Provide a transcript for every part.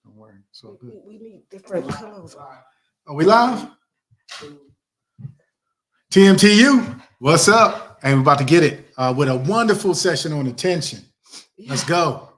Don't worry. So good. We need different colors. Are we live? TMTU, what's up? And we're about to get it with a wonderful session on attention. Let's go.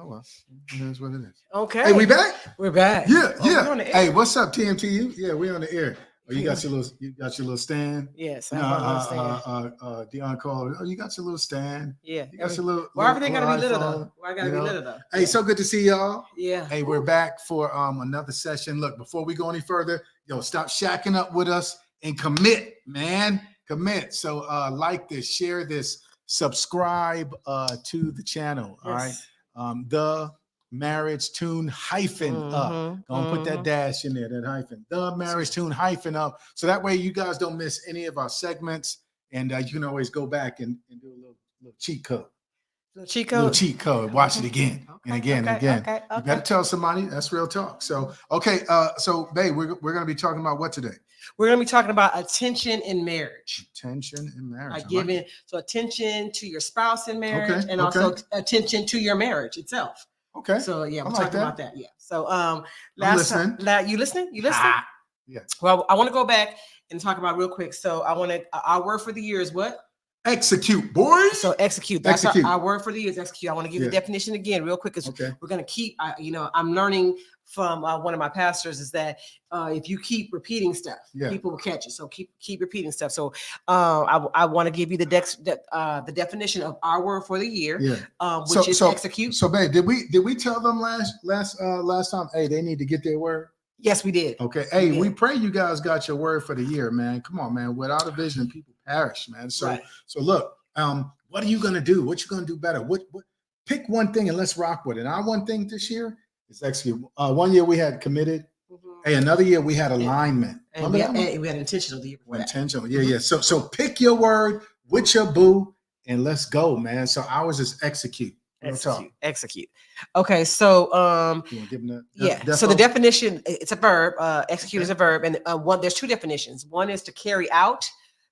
Oh, well, that's what it is. Okay. Hey, we back? We're back. Yeah, Oh, yeah. we're on the air. Hey, what's up, TMTU? Yeah, we're on the air. Oh, you got your little stand? Yes, I have my little stand. Dion called. Oh, you got your little stand. Yeah. You got your little. Why everything gotta be iPhone, little though? Why gotta be little though? Hey, so good to see y'all. Yeah. Hey, we're back for another session. Look, before we go any further, stop shacking up with us and commit, man. Commit. So like this, share this, subscribe to the channel. All right. The Marriage Tune hyphen up. Don't put that dash in there, that hyphen. The Marriage Tune hyphen up. So that way you guys don't miss any of our segments. And you can always go back and do a little cheat code. Little cheat code. Watch it again and again and again. Okay. You better tell somebody. That's real talk. So, okay. So, babe, we're going to be talking about what today? We're going to be talking about attention in marriage. Attention in marriage. So attention to your spouse in marriage and also attention to your marriage itself. Okay. So yeah, we're talking about that. Yeah. So last time, you listening? Yeah. Well, I want to go back and talk about real quick. So I want to our word for the year is what? Execute, boys. So execute. That's our word for the year is execute. I want to give the definition again real quick because we're going to keep. I'm learning from one of my pastors is that if you keep repeating stuff, people will catch it. So keep repeating stuff. So I want to give you the definition of our word for the year, which is execute. So, babe, did we tell them last time? Hey, they need to get their word. Yes, we did. Okay. Hey, we pray you guys got your word for the year, man. Come on, man. Without a vision, people perish, man. So look, what are you gonna do? What you gonna do better? What pick one thing and let's rock with it. Our one thing this year is execute. 1 year we had committed. Hey, another year we had alignment. And we had intentional the year before. Intentional. Yeah. So pick your word with your boo and let's go, man. So ours is execute. Execute. Okay, so so the definition, it's a verb. Execute is a verb, and there's two definitions. One is to carry out,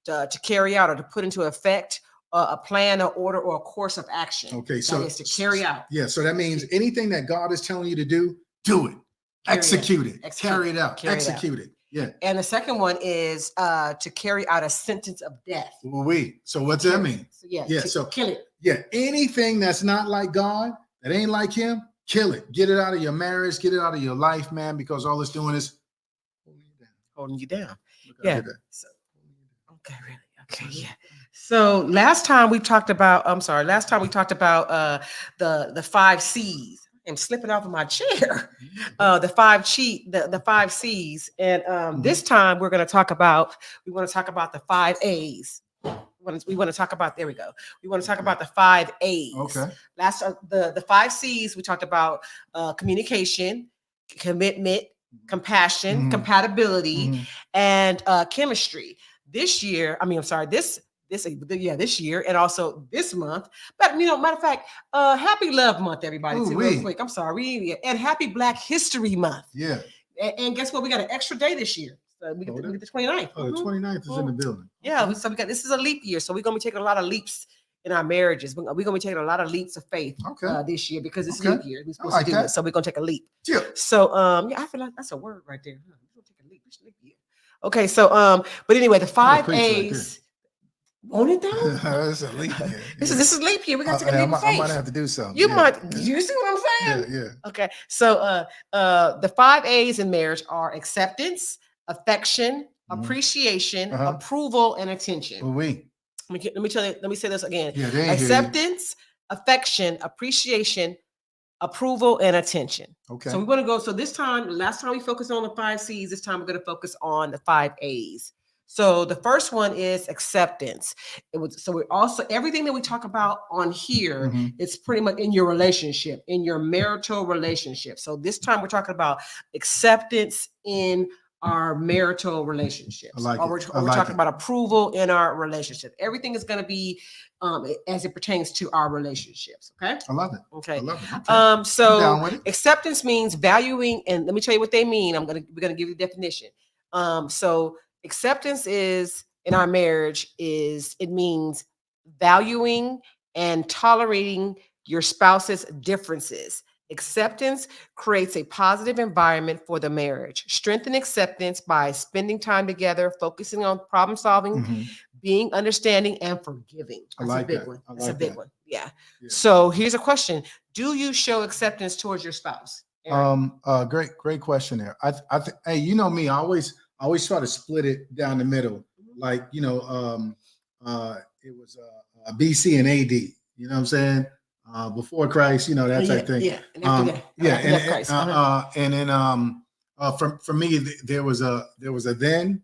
or to put into effect a plan, or order, or a course of action. Okay, so that is to carry out. Yeah, so that means anything that God is telling you to do it. Execute it. Carry it out. Execute it. Yeah. And the second one is to carry out a sentence of death. So what's that mean? So kill it. Yeah, anything that's not like God, that ain't like him, kill it. Get it out of your marriage, get it out of your life, man, because all it's doing is holding you down. Yeah. So, okay, really? Okay, yeah. So last time we talked about the 5 C's. I'm slipping off of my chair. The 5 C's. And this time we want to talk about the 5 A's. We want to talk about, there we go. We want to talk about the 5 A's. Okay. The 5 C's, we talked about communication, commitment, compassion, compatibility, and chemistry. This year, this year, and also this month. But matter of fact, happy Love Month, everybody. Real quick. I'm sorry. And happy Black History Month. Yeah. And guess what? We got an extra day this year. So we get the 29th. Oh, the 29th is in the building. Yeah, so this is a leap year. So we're gonna be taking a lot of leaps in our marriages. We're gonna be taking a lot of leaps of faith this year because it's leap year. We're supposed to do it. So we're gonna take a leap. Yeah. So I feel like that's a word right there. We're gonna take a leap. It's leap year. Okay, so but anyway, the 5 A's. Won't it though? It's a leap year. This is leap year. We gotta take a leap of faith. I might have to do something. You might. You see what I'm saying? Yeah. Okay. So the 5 A's in marriage are acceptance, affection, appreciation, approval, and attention. Let me say this again. Yeah, acceptance, affection, appreciation, approval, and attention. Okay. So we're going to go. So last time we focused on the 5 C's. This time we're going to focus on the 5 A's. So the first one is acceptance. We're also, everything that we talk about on here, it's pretty much in your relationship, in your marital relationship. So this time we're talking about acceptance in our marital relationships. I like or it. we're, I like talking it. about approval in our relationship. Everything is going to be as it pertains to our relationships. Okay. I love it. Okay. I love it. Okay. I'm So down with it. acceptance means valuing, and let me tell you what they mean. We're gonna give you the definition. So acceptance is in our marriage it means valuing and tolerating your spouse's differences. Acceptance creates a positive environment for the marriage. Strengthen acceptance by spending time together, focusing on problem solving, Mhm. being understanding, and forgiving. I That's like a big that. one. I That's a like big that. one. Yeah. Yeah. So here's a question: do you show acceptance towards your spouse? Aaron? Great question there. Hey, you know me, I always try to split it down the middle. Like, you know, it was BC and AD, you know what I'm saying? Before Christ, you know, that type thing. Yeah. And after that, Yeah, after that, Christ. and then for me, there was a then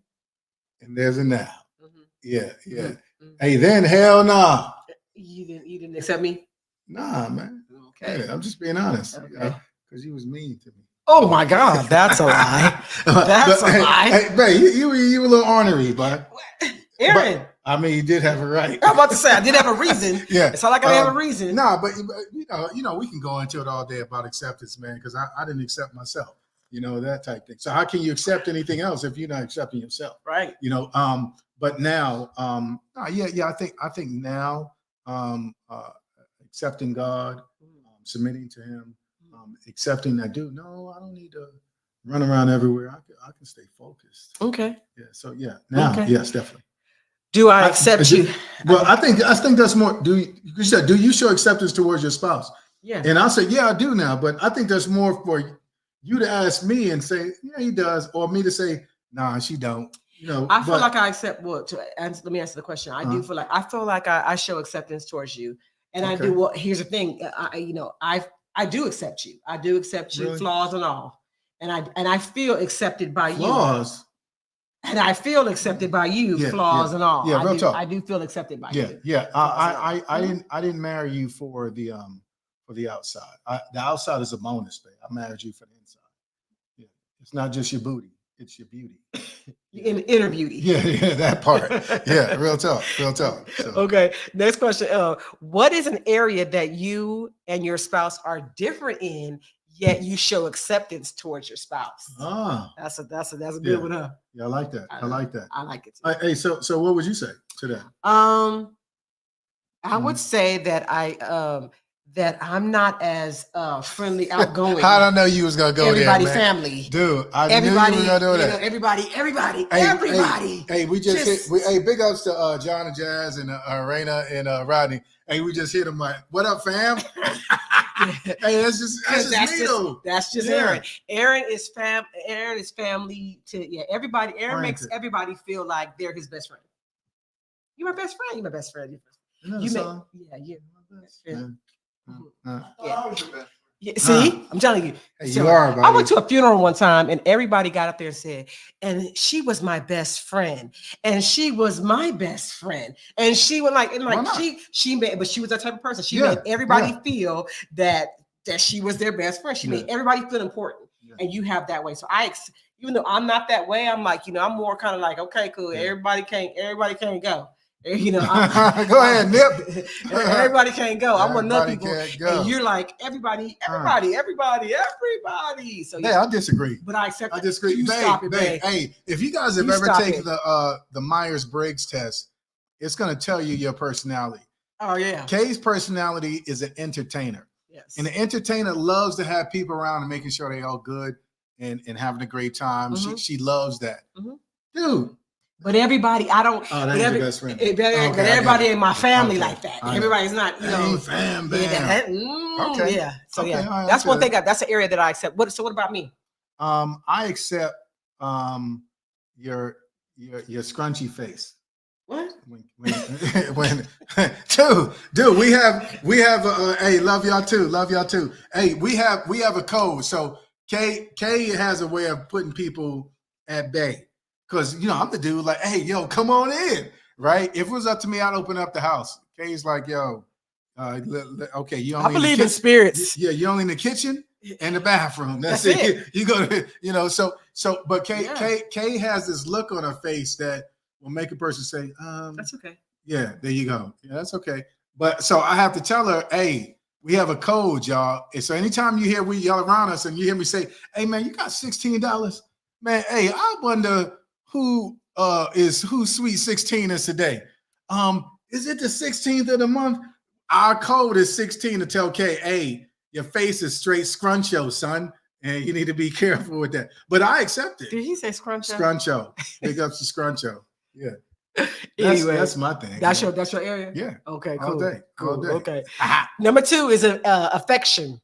and there's a now. Mhm. Yeah. Mhm. Hey, then hell nah. You didn't accept me? Nah, man. Okay. Yeah, I'm just being honest. Okay. Because you was mean to me. Oh my God, that's a lie. That's a lie. Hey, man, you were a little ornery, but Aaron. I mean, you did have a right. I'm about to say I did have a reason. Yeah, it's not like I have a reason. Nah, but you know, we can go into it all day about acceptance, man. Because I didn't accept myself, you know, that type thing. So how can you accept anything else if you're not accepting yourself? Right. You know. But now, yeah. I think now, accepting God, submitting to Him, accepting that, dude. No, I don't need to run around everywhere. I can stay focused. Okay. Yeah. So yeah. Now, Okay. yes, definitely. Do I accept you? Well, I think that's more. Do you show acceptance towards your spouse? Yeah. And I'll say, yeah, I do now. But I think there's more for you to ask me and say, yeah, he does, or me to say, nah, she don't. You know, I feel like I accept let me answer the question. I do Uh-huh. feel like I show acceptance towards you. And I Okay. do. Well, here's the thing. I do accept you. I do accept you, Really? flaws and all. And I feel accepted by you. Flaws. And I feel accepted by you, Yeah, flaws and all. Yeah, real talk. I do feel accepted by Yeah, you. yeah. Flaws and all. I didn't marry you for the outside. The outside is a bonus, babe. I married you for the inside. Yeah. It's not just your booty, it's your beauty. Inner beauty. Yeah, that part. Yeah, real talk. So. Okay. Next question. What is an area that you and your spouse are different in, yet you show acceptance towards your spouse? That's a good one, huh? Yeah, I like that. I like that. I like it too. Hey, so what would you say to that? I would say that I'm not as friendly, outgoing. How did I know you was gonna go everybody there, man? family, dude. I everybody, knew you were gonna do that. Everybody. Hey, we just hit. Big ups to John and Jazz and Raina and Rodney. Hey, we just hit them like, "What up, fam?" Hey, that's just me though. That's just Aaron. Aaron is family to everybody. Aaron makes everybody feel like they're his best friend. You're my best friend. You're my best friend. You're my best friend. Yeah, see, I'm telling you. Hey, you are. Buddy. I went to a funeral one time, and everybody got up there and said, "And she was my best friend, and she was my best friend, and she was she made, but she was that type of person. She made everybody feel that she was their best friend. She made everybody feel important, and you have that way. So even though I'm not that way, I'm like, I'm more kind of like, okay, cool. Everybody can't go. Go ahead, Nip. Everybody can't go. I'm one of people, go. And you're like everybody. So I disagree. But I accept. I disagree. You stop it, babe. Hey, if you guys have ever taken the Myers-Briggs test, it's gonna tell you your personality. Oh yeah. Kay's personality is an entertainer. Yes. And the entertainer loves to have people around and making sure they all good and having a great time. Mm-hmm. She loves that, dude. But everybody, I don't. Oh, that's your best friend. But everybody in my family like that. Everybody's not, fam, okay. Yeah. So right, that's one thing. That's an area that I accept. So what about me? I accept your scrunchy face. What? When dude, we have hey, love y'all too. Hey, we have a code. So Kay has a way of putting people at bay. Because, I'm the dude like, hey, yo, come on in, right? If it was up to me, I'd open up the house. Kay's like, yo, okay, you only I believe in spirits. Yeah, you only in the kitchen? in the bathroom. That's That's it. You go to, you know, but Yeah. Kay has this look on her face that will make a person say, That's okay. yeah, there you go. Yeah, that's okay. But so I have to tell her, hey, we have a code, y'all. And so anytime you hear we yell around us and you hear me say, hey man, you got $16, man. Hey, I wonder who's sweet 16 is today. Is it the 16th of the month? Our code is 16 to tell Kay, hey, your face is straight scruncho, son. And you need to be careful with that. But I accept it. Did he say scruncho? Scruncho. Big ups to scruncho. Yeah. Anyway, That's my thing. that's your area. Yeah. Okay. All Cool. day. All Cool. day. Okay. Number 2 is affection.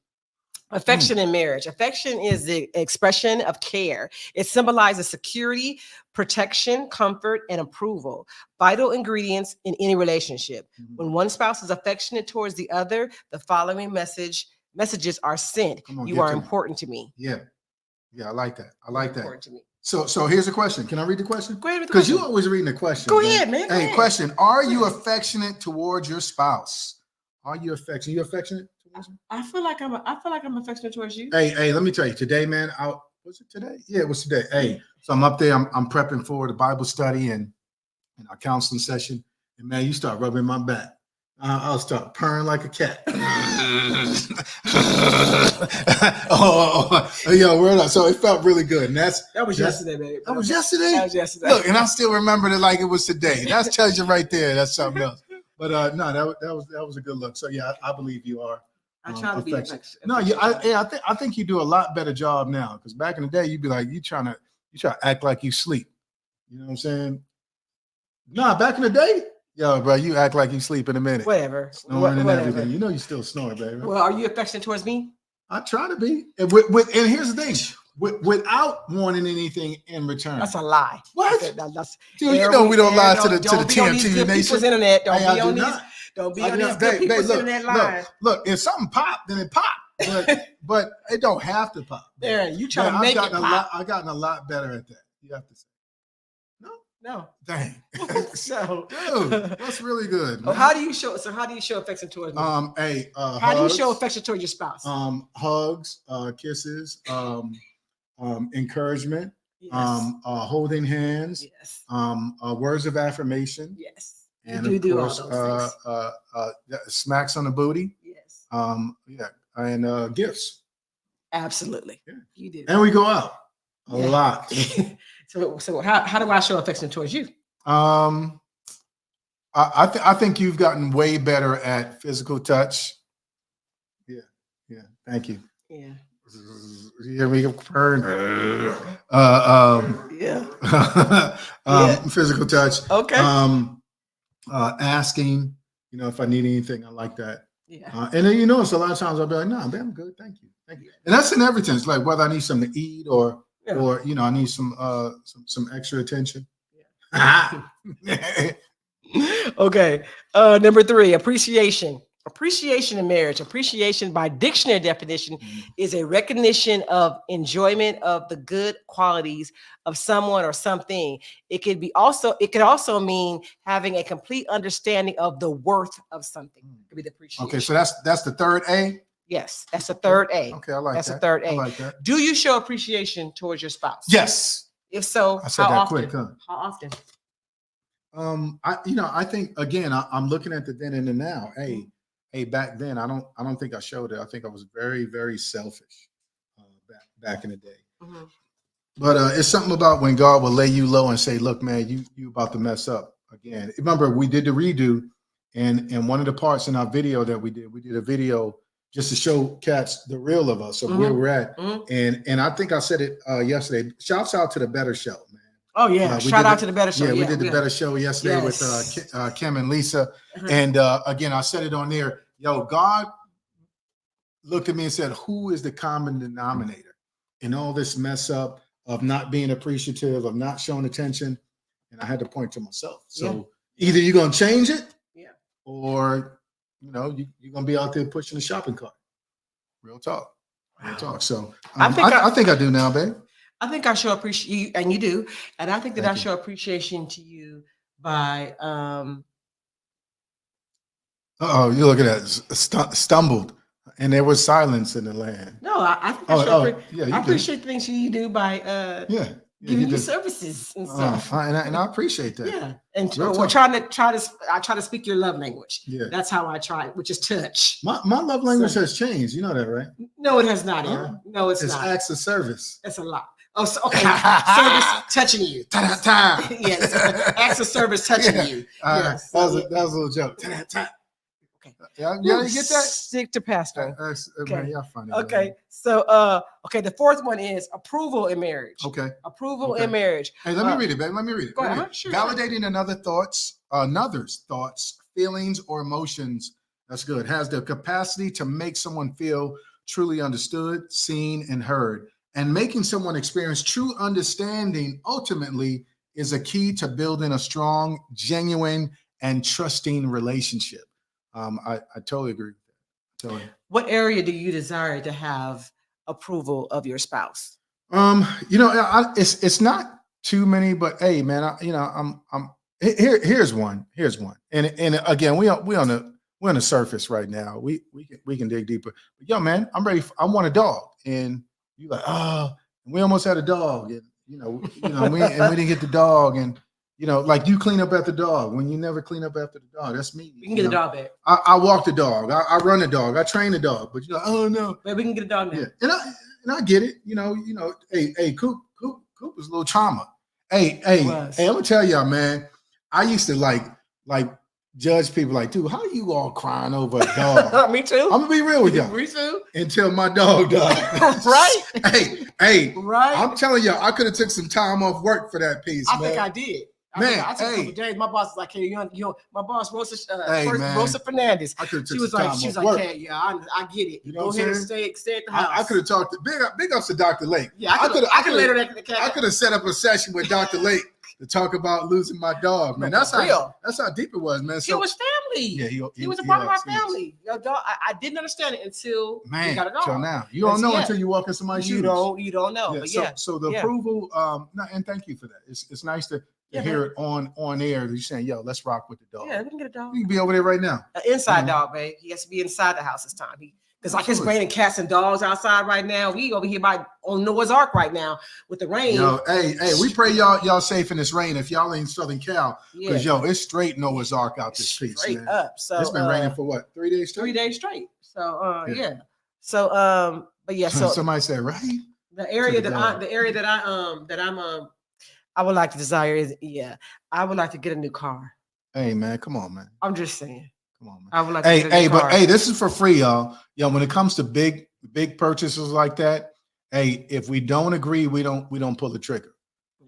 Affection in marriage. Affection is the expression of care. It symbolizes security, protection, comfort, and approval. Vital ingredients in any relationship. When one spouse is affectionate towards the other, the following messages are sent. Come on, You get are to me. important to me. Yeah. I like that. I like that. Important to me. So here's a question. Can I read the question? Go ahead with the Because you question. always reading the question. Go ahead, man. Go Hey, ahead. question. Are Go you ahead. affectionate towards your spouse? Are you affectionate? You affectionate towards him? I feel like I'm affectionate towards you. Hey, let me tell you, today, man, was it today? Yeah, it was today. Hey, so I'm up there, I'm prepping for the Bible study and our counseling session. And man, you start rubbing my back. I'll start purring like a cat. Yo, word up. So it felt really good. And That was yesterday, baby. that was yesterday. That was yesterday. Look, and I still remember it like it was today. That tells you right there. That's something else. But no, that was a good look. So yeah, I believe you are. I try to be affectionate. affectionate. No, I think you do a lot better job now. Because back in the day, you'd be like, you try to act like you sleep. You know what I'm saying? Nah, back in the day, yo, bro, you act like you sleep in a minute. Whatever. Snoring and Whatever. everything. You know you still snore, baby. Well, are you affectionate towards me? I try to be. And here's the thing. Without wanting anything in return. That's a lie. What? That's Dude, you know we don't lie to the don't be on these TMT good nation. people's internet. Don't Hey, I be do on these. not. Don't be I on do these not. good Babe, people's look, internet line. Look, if something pop, then it pop. But it don't have to pop. There, you try Man, to make it pop. I've gotten a lot better at that. You have to say. No. Dang. So, Dude, that's really good. oh, Man. how do you show affection towards me? How do you show affection towards your spouse? Hugs, kisses, encouragement, Yes. holding hands, Yes. Words of affirmation, Yes. and You of do course, all those smacks on the booty, Yes. and gifts. Absolutely. Yeah. You do. And we go out a Yeah. lot. So how do I show affection towards you? I think you've gotten way better at physical touch. Yeah. Thank you. Yeah. You hear me purring? Yeah. Physical touch. Okay. Asking, if I need anything, I like that. Yeah. And then it's a lot of times I'll be like, no, man, I'm good, thank you. And that's in everything. It's like whether I need something to eat or I need some extra attention. Yeah. Okay. Number 3, appreciation. Appreciation in marriage. Appreciation by dictionary definition is a recognition of enjoyment of the good qualities of someone or something. It could also mean having a complete understanding of the worth of something. It could be the appreciation. Okay, so that's the third A. Yes, that's the third A. Okay, I like that's that. the third A. I like that. Do you show appreciation towards your spouse? Yes. If so, I said how that often? quick, huh? How often? I think again, I'm looking at the then and the now. Hey, back then I don't think I showed it. I think I was very, very selfish back in the day. Mm-hmm. But it's something about when God will lay you low and say, "Look, man, you about to mess up again." Remember, we did the redo, and one of the parts in our video that we did a video just to show cats the real of us of where we're at. Mm-hmm. And I think I said it yesterday. Shouts out to the Better Show, man. Oh yeah, shout out to the Better Show. Yeah, we did the Better Show yesterday with Kim and Lisa. And again, I said it on there. Yo, God looked at me and said, "Who is the common denominator in all this mess up of not being appreciative, of not showing attention?" And I had to point to myself. So either you're gonna change it, or you're gonna be out there pushing the shopping cart. Real talk. So I think I do now, babe. I think I show appreciation, and you do, and I think that I show appreciation to you by you look at that, stumbled. And there was silence in the land. No, I think Yeah, you I did. appreciate the things you do by Yeah. giving you did. services and stuff. And I appreciate that. Yeah, and Real we're talk. I try to speak your love language. Yeah. That's how I try, which is touch. My love language has changed. You know that, right? No, it has not. Aaron. No, it's not. Acts of service. That's a lot. Oh, so, okay. Service touching you. Ta-da-ta. Yes. Acts of service touching you. Yes. That was a little joke. Ta-da-ta. Okay. Y'all didn't get that? Stick to pastor. Okay. Man, y'all funny. Okay. Man. So okay, the fourth one is approval in marriage. Okay. Approval in marriage. Hey, let me read it, babe. Let me read it. Go ahead. Sure. Validating another's thoughts, feelings, or emotions. That's good. Has the capacity to make someone feel truly understood, seen, and heard. And making someone experience true understanding ultimately is a key to building a strong, genuine, and trusting relationship. I totally agree with that. Totally. What area do you desire to have approval of your spouse? It's not too many, but hey, man, here's one. And again, we on the surface right now. We can dig deeper. But yo, man, I'm ready. I want a dog, and you like, oh, we almost had a dog, and we didn't get the dog, and like you clean up after the dog when you never clean up after the dog. That's me. We can get the dog back. I walk the dog. I run the dog. I train the dog. But oh no, but we can get a dog now. Yeah, and I get it. Hey, Coop was a little trauma. Hey, I'm gonna tell y'all, man. I used to like judge people like, dude, how are you all crying over a dog? Me too. I'm gonna be real with y'all. Me too. Until my dog died. Right. Hey. Right. I'm telling y'all, I could have took some time off work for that piece. I think I did. I took a couple days. My boss was like, "Hey, my boss Rosa Fernandez." She was like, "Hey, yeah, I get it. Go ahead and stay at the house." I could have talked to big ups to Dr. Lake. Yeah, I could have set up a session with Dr. Lake to talk about losing my dog, man. That's how deep it was, man. So, it was family. Yeah, he was a part of our family. Your dog, I didn't understand it until you got a dog. So now you don't know until you walk in somebody's shoes. You don't know. Yeah, but so the approval, and thank you for that. It's nice to hear it on air. You're saying, yo, let's rock with the dog. Yeah, we can get a dog. You can be over there right now. An inside dog, babe. He has to be inside the house this time. Because like it's raining cats and dogs outside right now. We over here on Noah's Ark right now with the rain. Hey, we pray y'all safe in this rain if y'all in Southern Cal. Because it's straight Noah's Ark out this piece. Straight man. up. So it's been raining for what, 3 days straight? 3 days straight. So So but yeah, so somebody said, right? The area that I would like to desire is I would like to get a new car. Hey man, come on, man. I'm just saying. Come on, man. I would like to get a new car. But this is for free, y'all. When it comes to big purchases like that, hey, if we don't agree, we don't pull the trigger.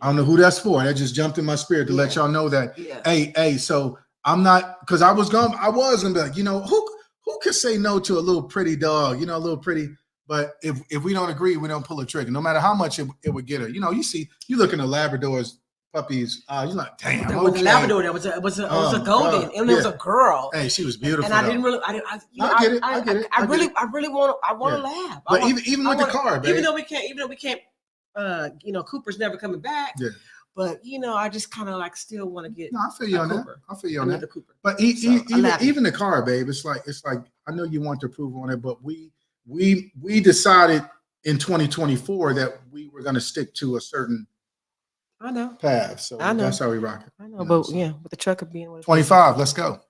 I don't know who that's for. That just jumped in my spirit to let y'all know that. Yeah. Hey, so I'm not, because I was gonna be like, who could say no to a little pretty dog, a little pretty. But if we don't agree, we don't pull a trigger, no matter how much it would get her. You look in the Labradors, puppies, you're like, damn. There was a Labrador. It was a golden, and there was a girl. Hey, she was beautiful. And I didn't really. I get it. I really want a lab. But even with the car, baby. Even though we can't, Cooper's never coming back. Yeah. But I just kind of like still want to get. No, I feel you on Cooper. that. I feel you on that. Cooper. But even the car, babe. It's like I know you want to approve on it, but we decided in 2024 that we were going to stick to a certain path. So that's how we rock it. I know, but with the truck being 25, let's go.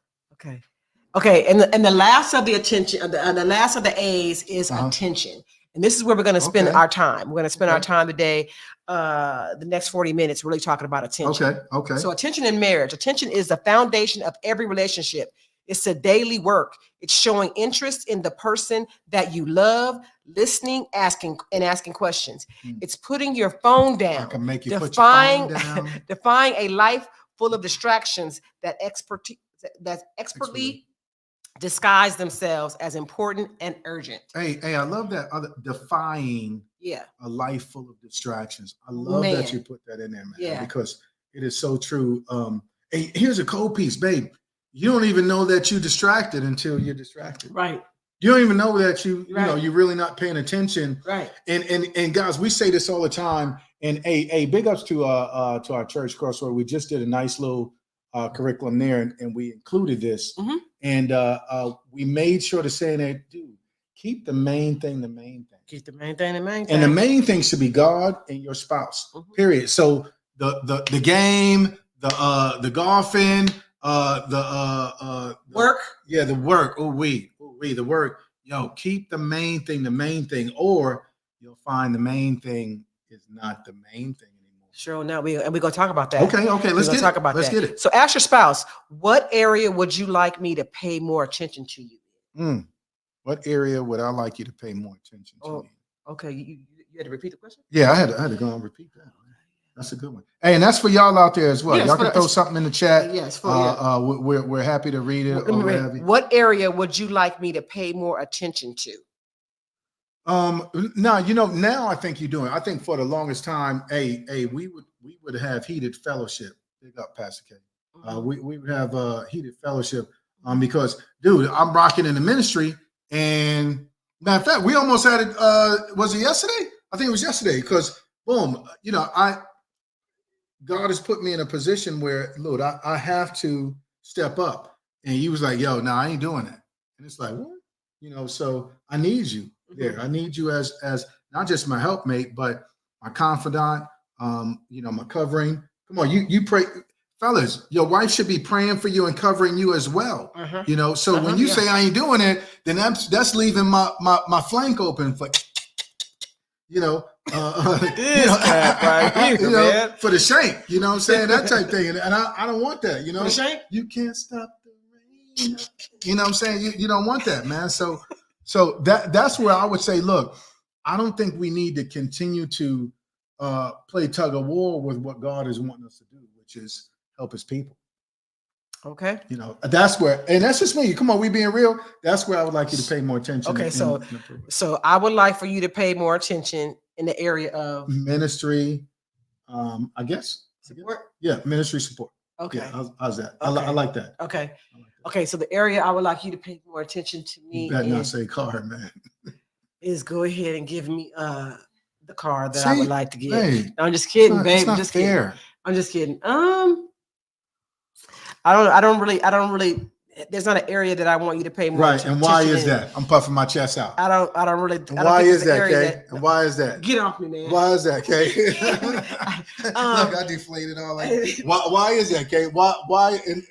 Okay, and the last of the attention, the last of the A's is attention, and this is where we're going to spend our time. We're going to spend our time today, the next 40 minutes, really talking about attention. Okay. So attention in marriage. Attention is the foundation of every relationship. It's a daily work. It's showing interest in the person that you love, listening, asking questions. It's putting your phone down. I can make you put your phone down. Defying a life full of distractions that expertly disguise themselves as important and urgent. Hey, I love that. Defying a life full of distractions. I love that you put that in there, man. Because it is so true. Hey, here's a cold piece, babe. You don't even know that you're distracted until you're distracted. Right. You don't even know that you're really not paying attention. Right. And guys, we say this all the time. And big ups to our church, Crossroad. We just did a nice little curriculum there, and we included this. And we made sure to say that, dude, keep the main thing the main thing. Keep the main thing the main thing. And the main thing should be God and your spouse. Mhm. Period. So the game, the golfing, Work. Yeah, the work. The work. Keep the main thing, or you'll find the main thing is not the main thing anymore. Sure. Now we're gonna talk about that. Okay. Let's talk about Let's that. get it. So ask your spouse, what area would you like me to pay more attention to you? What area would I like you to pay more attention to? Oh, okay. You had to repeat the question? Yeah, I had to go and repeat that. That's a good one. Hey, and that's for y'all out there as well. Yes, Y'all can throw something in the chat. Yes. We're happy to read it. Or what have you. What area would you like me to pay more attention to? Now I think you're doing. I think for the longest time, we would have heated fellowship. Big up, Pastor K. We would have heated fellowship because, dude, I'm rocking in the ministry, and matter of fact, we almost had it. Was it yesterday? I think it was yesterday because, boom, God has put me in a position where, Lord, I have to step up, and he was like, "Yo, no, I ain't doing that," and it's like, what? So I need you there. I need you as not just my helpmate, but my confidant. My covering. Come on, you pray. Fellas, your wife should be praying for you and covering you as well. So when you say I ain't doing it, then that's leaving my flank open for for the shank. You know what I'm saying? That type thing. And I don't want that. For the shank? You can't stop the rain. You know what I'm saying? You don't want that, man. So that's where I would say, look, I don't think we need to continue to play tug of war with what God is wanting us to do, which is help his people. Okay. That's where, and that's just me. Come on, we being real. That's where I would like you to pay more attention. Okay, so I would like for you to pay more attention in the area of ministry. I guess support. Yeah, ministry support. Okay. Yeah, how's that? Okay. I like that. Okay. Okay, so the area I would like you to pay more attention to me. You better not say car, man. Is go ahead and give me the car that I would like to get. Hey, no, I'm just kidding, babe. I'm just kidding. I'm just kidding. I don't really. There's not an area that I want you to pay more attention. Right, and why is that? I'm puffing my chest out. I don't really. Why is that, Kay? And why is that? Get off me, man. Why is that, Kay? Look, I deflated all that. Why is that, Kay? Why? In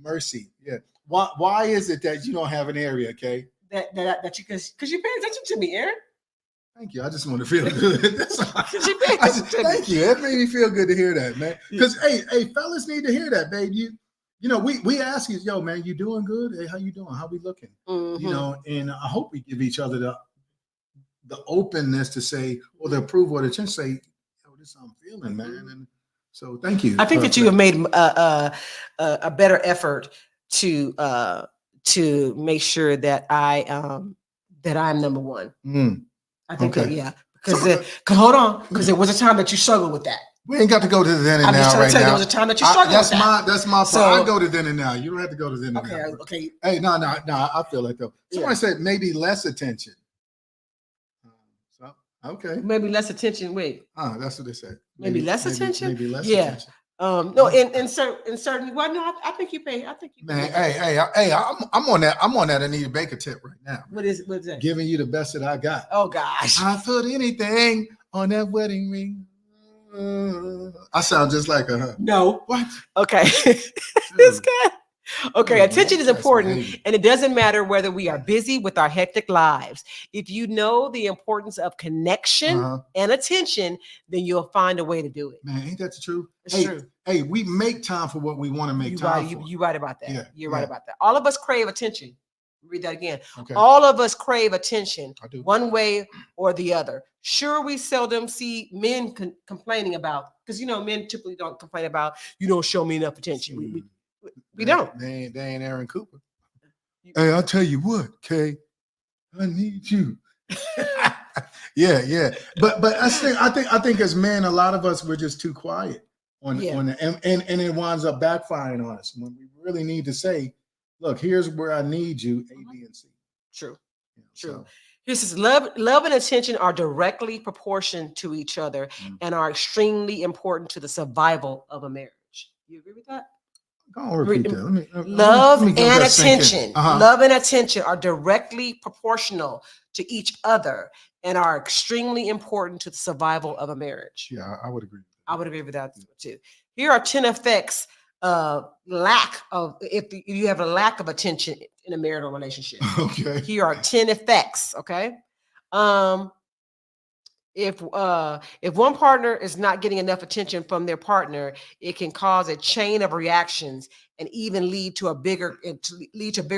mercy, yeah. Why is it that you don't have an area, Kay? That you because you pay attention to me, Aaron. Thank you. I just want to feel good. That's all. Thank you. It made me feel good to hear that, man. Because hey, fellas need to hear that, babe. We ask you, yo, man, you doing good? Hey, how you doing? How we looking? And I hope we give each other the openness to say, or the approval, or the chance to say, yo, this is how I'm feeling, man. And so thank you. I think that you have made a better effort to make sure that I'm number one. I think that, yeah. Because hold on, because there was a time that you struggled with that. We ain't got to go to the then and now. I'm just trying to tell you, there was a time that you struggled with that. That's my part. I go to then and now. You don't have to go to then and now. Okay. Hey, no. I feel like though. Somebody said maybe less attention. Okay. Maybe less attention. Wait. That's what they said. Maybe less attention. Maybe less attention. No, in certain. Well, no, I think you pay. Man, hey, I'm on that. I'm on that Anita Baker tip right now. What's that? Giving you the best that I got. Oh gosh. I put anything on that wedding ring. I sound just like her. No. What? Okay. This guy. Okay, attention is important, and it doesn't matter whether we are busy with our hectic lives. If you know the importance of connection and attention, then you'll find a way to do it. Man, ain't that the truth? It's true. Hey, we make time for what we want to make time for. You're right about that. Yeah, you're right about that. All of us crave attention. Read that again. Okay. All of us crave attention, I do. one way or the other. Sure, we seldom see men complaining about, because men typically don't complain about, you don't show me enough attention. We don't. They ain't Aaron Cooper. Hey, I'll tell you what, Kay, I need you. yeah. But I think as men, a lot of us we're just too quiet on and it winds up backfiring on us when we really need to say, look, here's where I need you, A, B, and C. True. True. So. This is love and attention are directly proportioned to each other and are extremely important to the survival of a marriage. You agree with that? Go on, repeat that. Love and attention. Love and attention are directly proportional to each other and are extremely important to the survival of a marriage. Yeah, I would agree. I would agree with that too. Here are 10 effects of lack of, if you have a lack of attention in a marital relationship. Okay. Here are 10 effects, okay? If one partner is not getting enough attention from their partner, it can cause a chain of reactions and even lead to bigger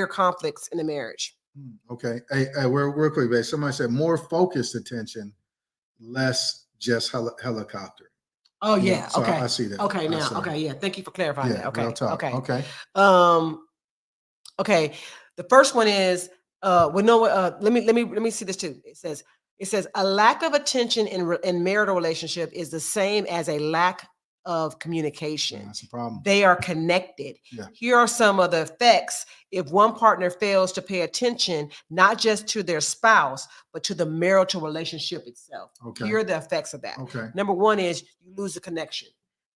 conflicts in the marriage. Okay. Hey, real quick, babe. Somebody said more focused attention, less just helicopter. Oh yeah. So Okay. I see that. Okay. Now. Okay. Yeah. Thank you for clarifying that. Okay. Real talk. Okay. Okay. Okay. The first one is well, no. Let me see this too. It says a lack of attention in marital relationship is the same as a lack of communication. That's a problem. They are connected. Yeah. Here are some of the effects if one partner fails to pay attention, not just to their spouse, but to the marital relationship itself. Okay. Here are the effects of that. Okay. Number one is you lose the connection.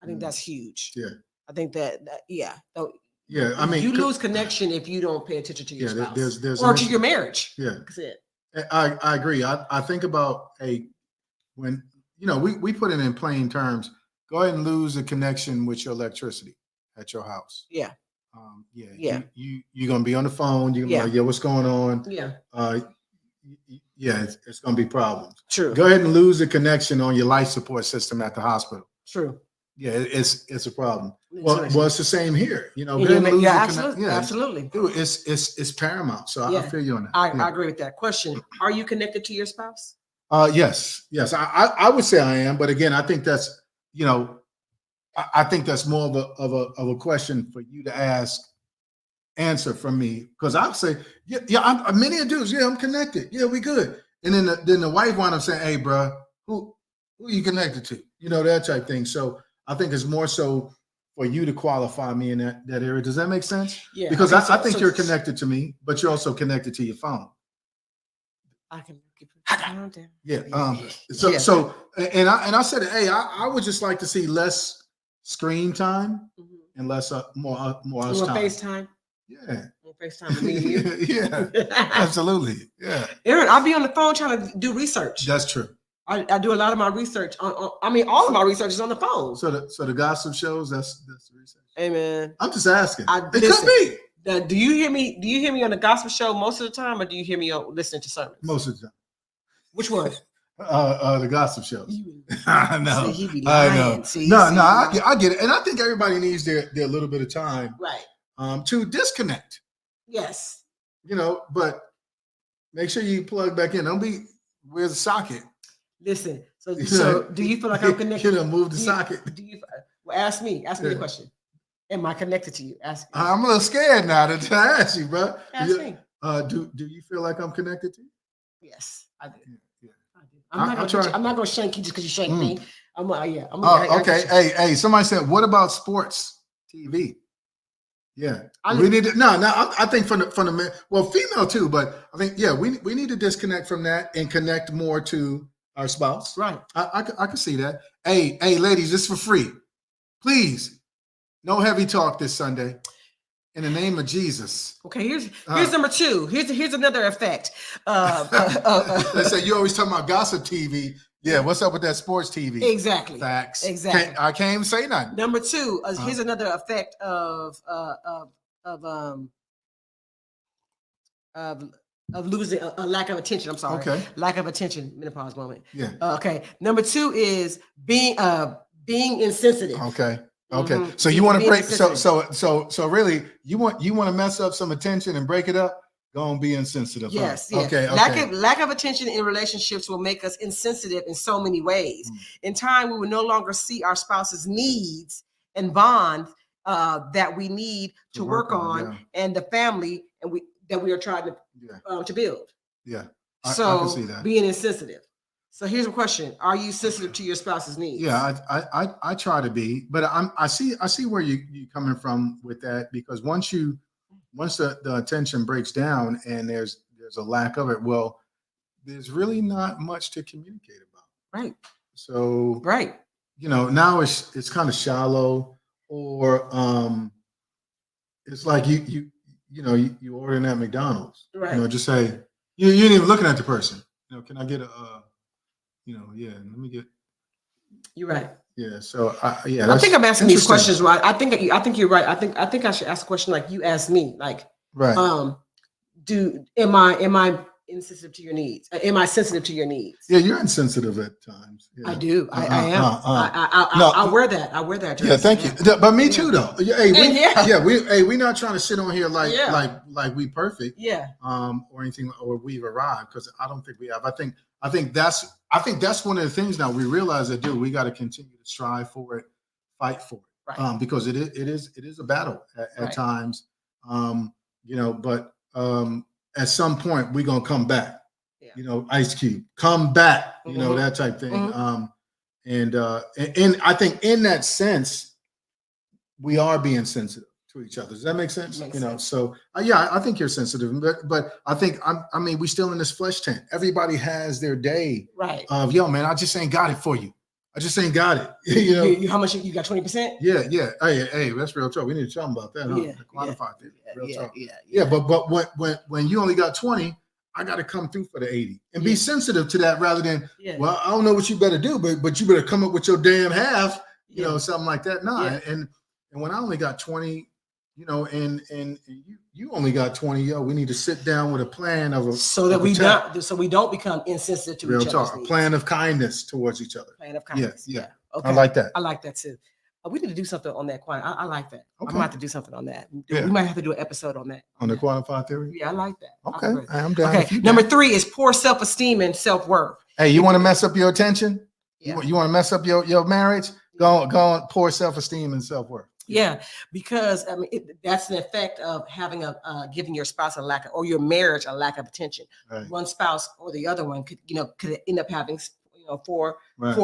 I think that's huge. Yeah. I think that yeah. Yeah. I mean, you lose connection if you don't pay attention to your spouse or to your marriage. Yeah. That's it. I agree. I think about when we put it in plain terms. Go ahead and lose the connection with your electricity at your house. Yeah. Yeah. You're gonna be on the phone. You're gonna be like, yeah, what's going on? Yeah. Yeah, it's gonna be problems. True. Go ahead and lose the connection on your life support system at the hospital. True. Yeah, it's a problem. Well, it's the same here. Absolutely. Dude, it's paramount. So I feel you on that. I agree with that. Question: are you connected to your spouse? Yes. I would say I am, but again, I think that's I think that's more of a question for you to answer from me, because I'll say I'm many dudes. Yeah, I'm connected. Yeah, we good. And then the wife wound up saying, "Hey, bro, who are you connected to?" That type thing. So I think it's more so for you to qualify me in that area. Does that make sense? Yeah. Because I think you're connected to me, but you're also connected to your phone. I can keep it down. Yeah. So I said, hey, I would just like to see less screen time and less more time. FaceTime. Yeah. FaceTime with me and you. Yeah. Absolutely. Yeah. Aaron, I'll be on the phone trying to do research. That's true. I do a lot of my research all of my research is on the phone. So the gossip shows, that's the research. Hey man. I'm just asking. It listen, could be. Do you hear me? Do you hear me on the gospel show most of the time, or do you hear me listening to sermons? Most of the time. Which one? The gossip shows. I know. See, he be lying. I know. I get it, and I think everybody needs their little bit of time, right? To disconnect. Yes. But make sure you plug back in. Don't be where's the socket. Listen. So do you feel like I'm connected? Move the socket. Ask me a question. Am I connected to you? Ask me. I'm a little scared now to ask you, bro. Ask me. Do you feel like I'm connected to you? Yes, I do. Yeah. I do. I'm not gonna shank you just because you shank me. Okay. Hey. Somebody said, what about sports TV? Yeah. We need to. No. I think from the female too, but I think we need to disconnect from that and connect more to our spouse. Right. I can see that. Hey, ladies, this is for free. Please, no heavy talk this Sunday. In the name of Jesus. Okay, here's number two. Here's another effect. They say you always talking about gossip TV. Yeah, what's up with that sports TV? Exactly. Facts. Exactly. I can't even say nothing. Number two, here's another effect of losing a lack of attention. I'm sorry. Okay. Lack of attention. Menopause moment. Yeah. Okay. Number two is being insensitive. Okay. Okay. So you want to break so really you want to mess up some attention and break it up? Go and be insensitive. Yes. Huh? Yeah. Okay. Lack of attention in relationships will make us insensitive in so many ways. In time, we will no longer see our spouse's needs and bond that we need to work on and the family that we are trying to build. Yeah. I can see that. Being insensitive. So here's a question: are you sensitive to your spouse's needs? Yeah, I try to be, but I see where you coming from with that, because once the attention breaks down and there's a lack of it, well, there's really not much to communicate about. Right. So now it's kind of shallow, or it's like you ordering at McDonald's. Right. Just say, You ain't even looking at the person. You know, can I get a yeah, let me get You're right. yeah. So I I think I'm asking these interesting. questions right. I think you're right. I think I should ask a question like you asked me. Like, Right. Am I insensitive to your needs? Am I sensitive to your needs? Yeah, you're insensitive at times. Yeah. I do. I am. No. I wear that. I wear that. Yeah, thank you. But me too, though. Hey, we not trying to sit on here like we perfect. Yeah. Or anything, or we've arrived, because I don't think we have. I think that's one of the things now we realize that, dude, we got to continue to strive for it, fight for it, right. Because it is a battle at times, but at some point we're gonna come back. Yeah. Ice Cube, come back, that type thing. Mm-hmm. And I think in that sense, we are being sensitive to each other. Does that make sense? Makes sense. So I think you're sensitive, but I think we still in this flesh tent. Everybody has their day, right? Of yo, man, I just ain't got it for you. I just ain't got it. How much you got? 20%? Yeah. Hey, that's real talk. We need to talk about that, huh? Yeah, quantify that. Real talk. Yeah. But when you only got 20, I got to come through for the 80 and be sensitive to that, rather than well, I don't know what you better do, but you better come up with your damn half, something like that. No, and when I only got 20, and you only got 20, we need to sit down with a plan of so we don't become insensitive to each other. A plan of kindness towards each other. Plan of kindness. Yeah. Okay. I like that. I like that too. We need to do something on that quantum. I like that. Okay. I'm gonna have to do something on that. We might have to do an episode on that. On the quantified theory? Yeah, I like that. Okay. I'm down. Okay. Number 3 is poor self-esteem and self-worth. Hey, you want to mess up your attention? Yeah. You want to mess up your marriage? Go on, poor self-esteem and self-worth. Yeah, because that's an effect of having giving your spouse or your marriage a lack of attention. Right. One spouse or the other one could end up having poor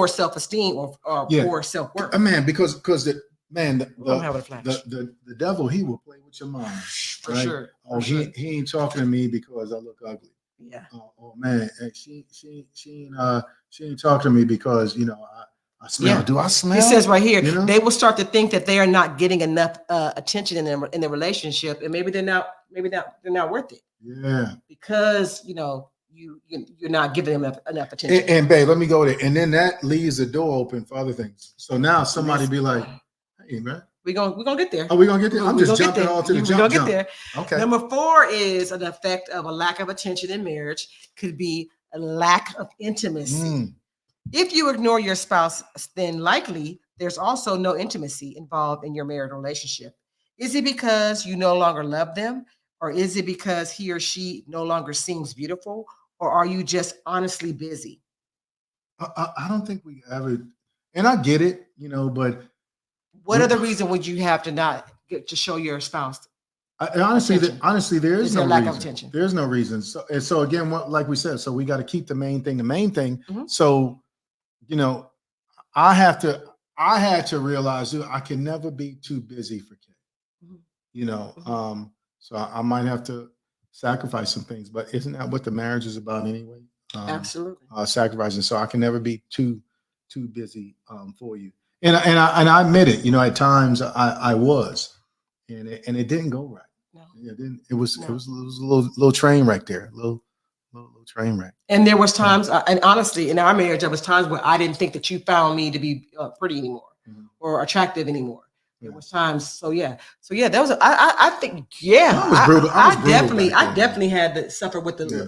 self-esteem or poor self-worth. Man, because the devil, he will play with your mind for sure. Oh, he ain't talking to me because I look ugly. Yeah. Oh man, she ain't talking to me because I smell. Yeah. Do I smell? It says right here, they will start to think that they are not getting enough attention in the relationship, and maybe they're not worth it. Yeah. Because you're not giving them enough attention. And babe, let me go there. And then that leaves the door open for other things. So now somebody be like, hey man. We're gonna get there. Are we gonna get there? I'm just jumping all to the jump. We're gonna get there. Okay. Number 4 is an effect of a lack of attention in marriage. Could be a lack of intimacy. If you ignore your spouse, then likely there's also no intimacy involved in your marital relationship. Is it because you no longer love them? Or is it because he or she no longer seems beautiful? Or are you just honestly busy? I don't think we ever, and I get it, but. What other reason would you have to not get to show your spouse? Honestly, there is no lack reason. Of attention. There's no reason. So again, like we said, so we got to keep the main thing. Mm-hmm. So, I had to realize I can never be too busy for kids. Mm-hmm. So I might have to sacrifice some things, but isn't that what the marriage is about anyway? Absolutely. Sacrificing. So I can never be too busy for you. And I admit it, at times I was, and it didn't go right. No. It didn't. It was a little train wreck there, little train wreck. And there was times, and honestly, in our marriage, there was times where I didn't think that you found me to be pretty anymore, mm-hmm. or attractive anymore. There was times. So that was. I think. Yeah. I was brutal. I definitely had to suffer with the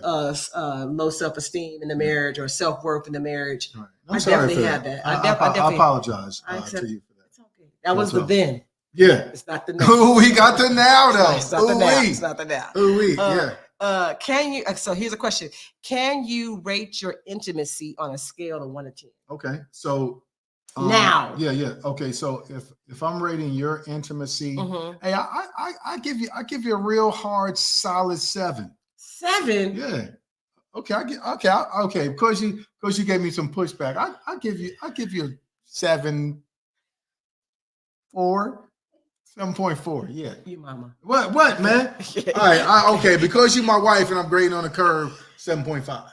low self-esteem in the marriage or self-worth in the marriage. Right. I definitely had that. I apologize to you for that. It's okay. That was the then. Yeah. It's not the now. We got the now though. It's not the now. It's not the now. Yeah. Can you? So here's a question: can you rate your intimacy on a scale of 1 to 10? Okay. So. Now. Yeah. Okay. So if I'm rating your intimacy, mm-hmm. Hey, I give you a real hard, solid 7. 7. Yeah. Okay. Okay. Because you gave me some pushback. I give you 7.4. 7.4. Yeah. You mama. What, man? All right. Okay. Because you're my wife and I'm grading on the curve, 7.5.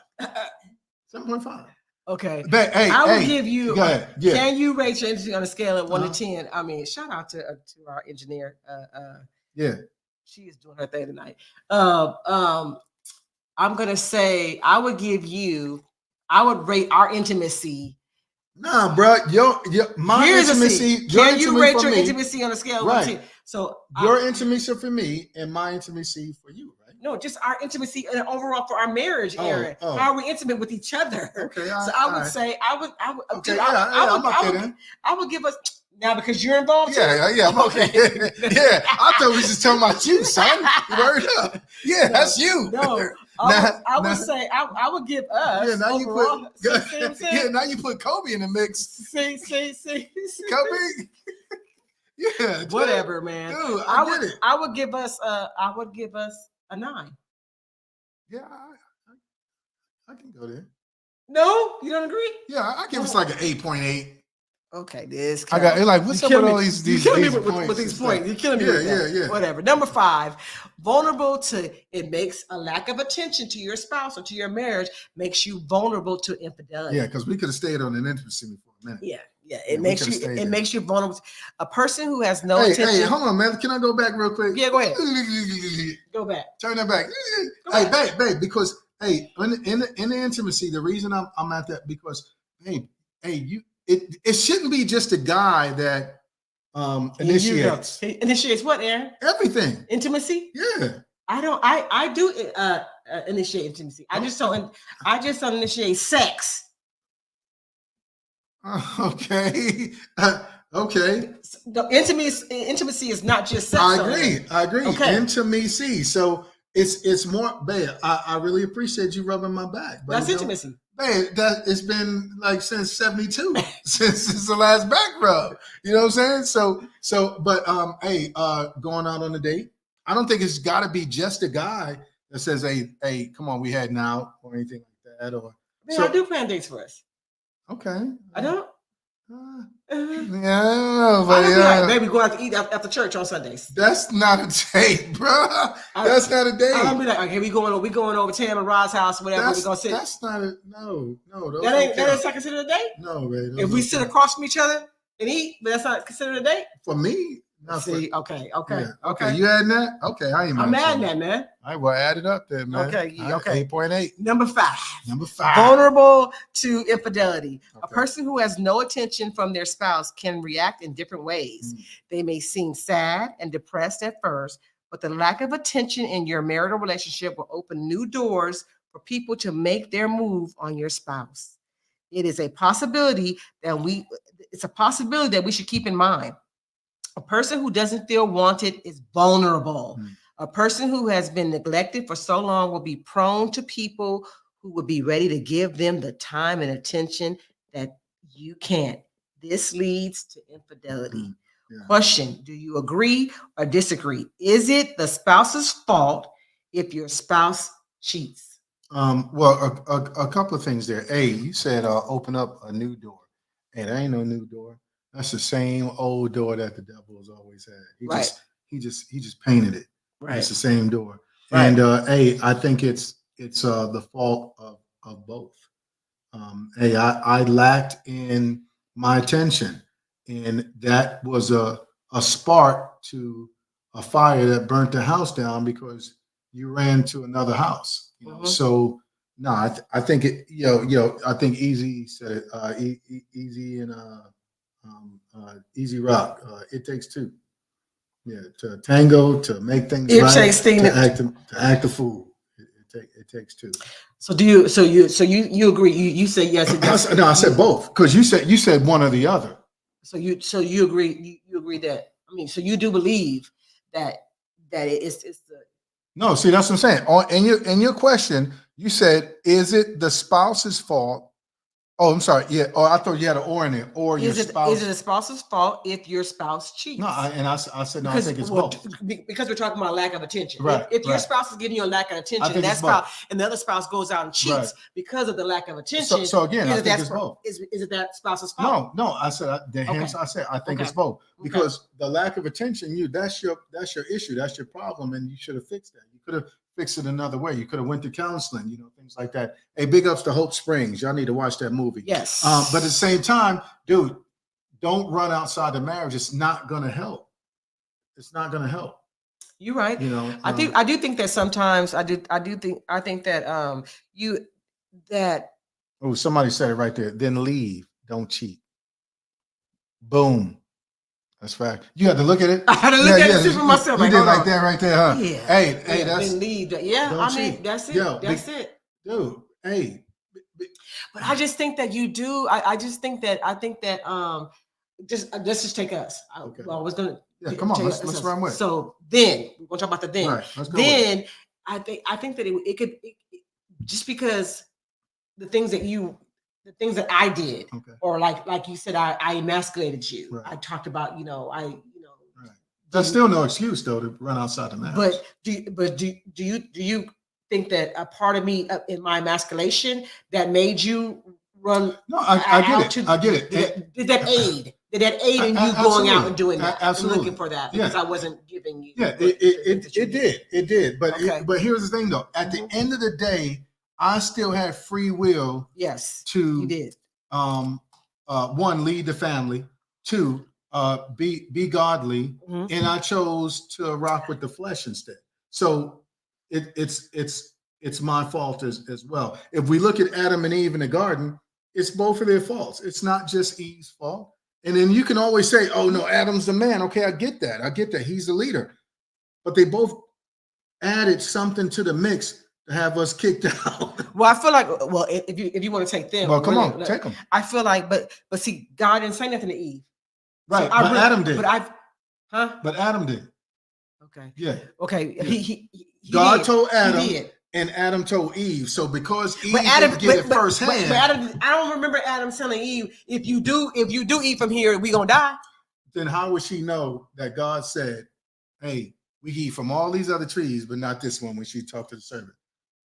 7.5. Okay. But, hey, I will give you. Go ahead. Yeah. Can you rate your energy on a scale of 1 to 10? I mean, shout out to our engineer. Yeah. She is doing her thing tonight. I'm gonna say I would rate our intimacy. Nah, bro, my Here's intimacy. Can you rate your me, intimacy on a scale of right? 1 to 10? So Your intimacy for me and my intimacy for you, right? no, just our intimacy and overall for our marriage, Aaron. How are we intimate with each other? Okay, so I would say I would. Okay, dude, I would give us now because you're involved. Yeah, I'm okay. Yeah, I thought we was just talking about you, son. Word up. Yeah, no, that's you. No, I would say I would give us. Yeah, now overall, now you put Kobe in the mix. See. Kobe. Yeah, whatever, man. Dude, I would give us a 9. Yeah, I can go there. No, you don't agree? Yeah, I give us like an 8.8. Okay, this I got like what's up with all these killing me points with these points. You're killing me. Yeah. Whatever. Number 5, vulnerable to it makes a lack of attention to your spouse or to your marriage makes you vulnerable to infidelity. Yeah, because we could have stayed on an intimacy for a minute. Yeah. It makes you vulnerable. A person who has no attention. Hey, hold on, man. Can I go back real quick? Yeah, go ahead. Go back. Turn that back. Babe, because in the intimacy, the reason I'm at that because it shouldn't be just a guy that initiates. Initiates what, Aaron? Everything. Intimacy? Yeah. I do initiate intimacy. I just don't initiate sex. Okay. Okay. The intimacy is not just sex. I agree. Okay. Intimacy. So it's more, babe. I really appreciate you rubbing my back. But that's intimacy. Babe, it's been like since 72, since the last back rub. You know what I'm saying? But going out on a date, I don't think it's got to be just a guy that says, hey, come on, we heading out or anything like that. Or I do plan dates for us. Okay. I don't. Yeah, I don't know, but baby, go out to eat after church on Sundays. That's not a date, bro. That's not a date. I'm gonna be like, okay, we going over Tam and Rod's house, whatever. We're gonna sit. That's not a no. That ain't not considered a date. No, baby. If we sit across from each other and eat, but that's not considered a date. For me. Okay. You adding that? Okay, I'm adding that, man. All right, well, add it up there, man. Okay. 8.8. Number 5. Vulnerable to infidelity. Okay. A person who has no attention from their spouse can react in different ways. They may seem sad and depressed at first, but the lack of attention in your marital relationship will open new doors for people to make their move on your spouse. It is a possibility that we should keep in mind. A person who doesn't feel wanted is vulnerable. A person who has been neglected for so long will be prone to people who will be ready to give them the time and attention that you can't. This leads to infidelity. Yeah. Question: do you agree or disagree? Is it the spouse's fault if your spouse cheats? Well, a couple of things there. You said open up a new door. Hey, there ain't no new door. That's the same old door that the devil has always had. He just painted it. Right. It's the same door. Right. And I think it's the fault of both. I lacked in my attention, and that was a spark to a fire that burnt the house down because you ran to another house. You know, so no, I think it. I think Easy said it. Easy and Easy Rock. It takes two. Yeah, to tango, to make things right, to act a fool. It takes two. So you agree? You say yes. It does. No, I said both because you said one or the other. So you agree? You agree that? I mean, so you do believe that it's the. No, see, that's what I'm saying. In your question, you said, "Is it the spouse's fault?" Oh, I'm sorry. Yeah. Oh, I thought you had an "or" in it. Or your spouse. Is it the spouse's fault if your spouse cheats? No, I said no. I think it's both. Because we're talking about lack of attention. Right. If your spouse is giving you a lack of attention, and the other spouse goes out and cheats because of the lack of attention. So again, I think it's both. Is it that spouse's fault? No. I said I think it's both because the lack of attention, that's your issue. That's your problem, and you should have fixed that. You could have fix it another way. You could have went to counseling, things like that. Hey, big ups to Hope Springs. Y'all need to watch that movie. Yes. But at the same time, dude, don't run outside the marriage. It's not going to help. It's not going to help. You're right. You know, I do think that sometimes I think that you that oh, somebody said it right there. Then leave. Don't cheat. Boom. That's fact. You had to look at it. I had to look at it for myself. You Like, did hold like on. that right there, huh? Yeah. Hey, that's then leave. Yeah, don't I mean cheat. that's it. Yo, That's it. dude. Hey, But I just think that you do. I think that just let's just take us. Okay. Well, I was gonna come on, take let's us. run with it. So then we're gonna talk about the then. Right, let's go with it. Then I think that it could just because the things that I did, Okay. or like you said, I emasculated you. Right. I talked about Right. That's still no excuse though to run outside the match. But do you think that a part of me in my emasculation that made you run? No, I get it. I get it. Did that aid? Did that aid in you going out and doing that? Absolutely. And looking for that because I wasn't giving you. Yeah, it did. But Okay. but here's the thing though. At the end of the day, I still had free will Yes, to you did. One, lead the family. Two, be godly. Mhm. And I chose to rock with the flesh instead. So it's my fault as well. If we look at Adam and Eve in the garden, it's both of their faults. It's not just Eve's fault. And then you can always say, oh no, Adam's the man. Okay, I get that. He's the leader. But they both added something to the mix to have us kicked out. Well, I feel like if you want to take them, Well, come on, take them. I feel like, but see, God didn't say nothing to Eve. Right, So but Adam did. But Adam did. Okay. Yeah. Okay. Yeah. He God did. told Adam, He did. and Adam told Eve. So because Eve But Adam didn't get it firsthand, But Adam, I don't remember Adam telling Eve, if you do eat from here, we gonna die. then how would she know that God said, hey, we eat from all these other trees, but not this one, when she talked to the servant?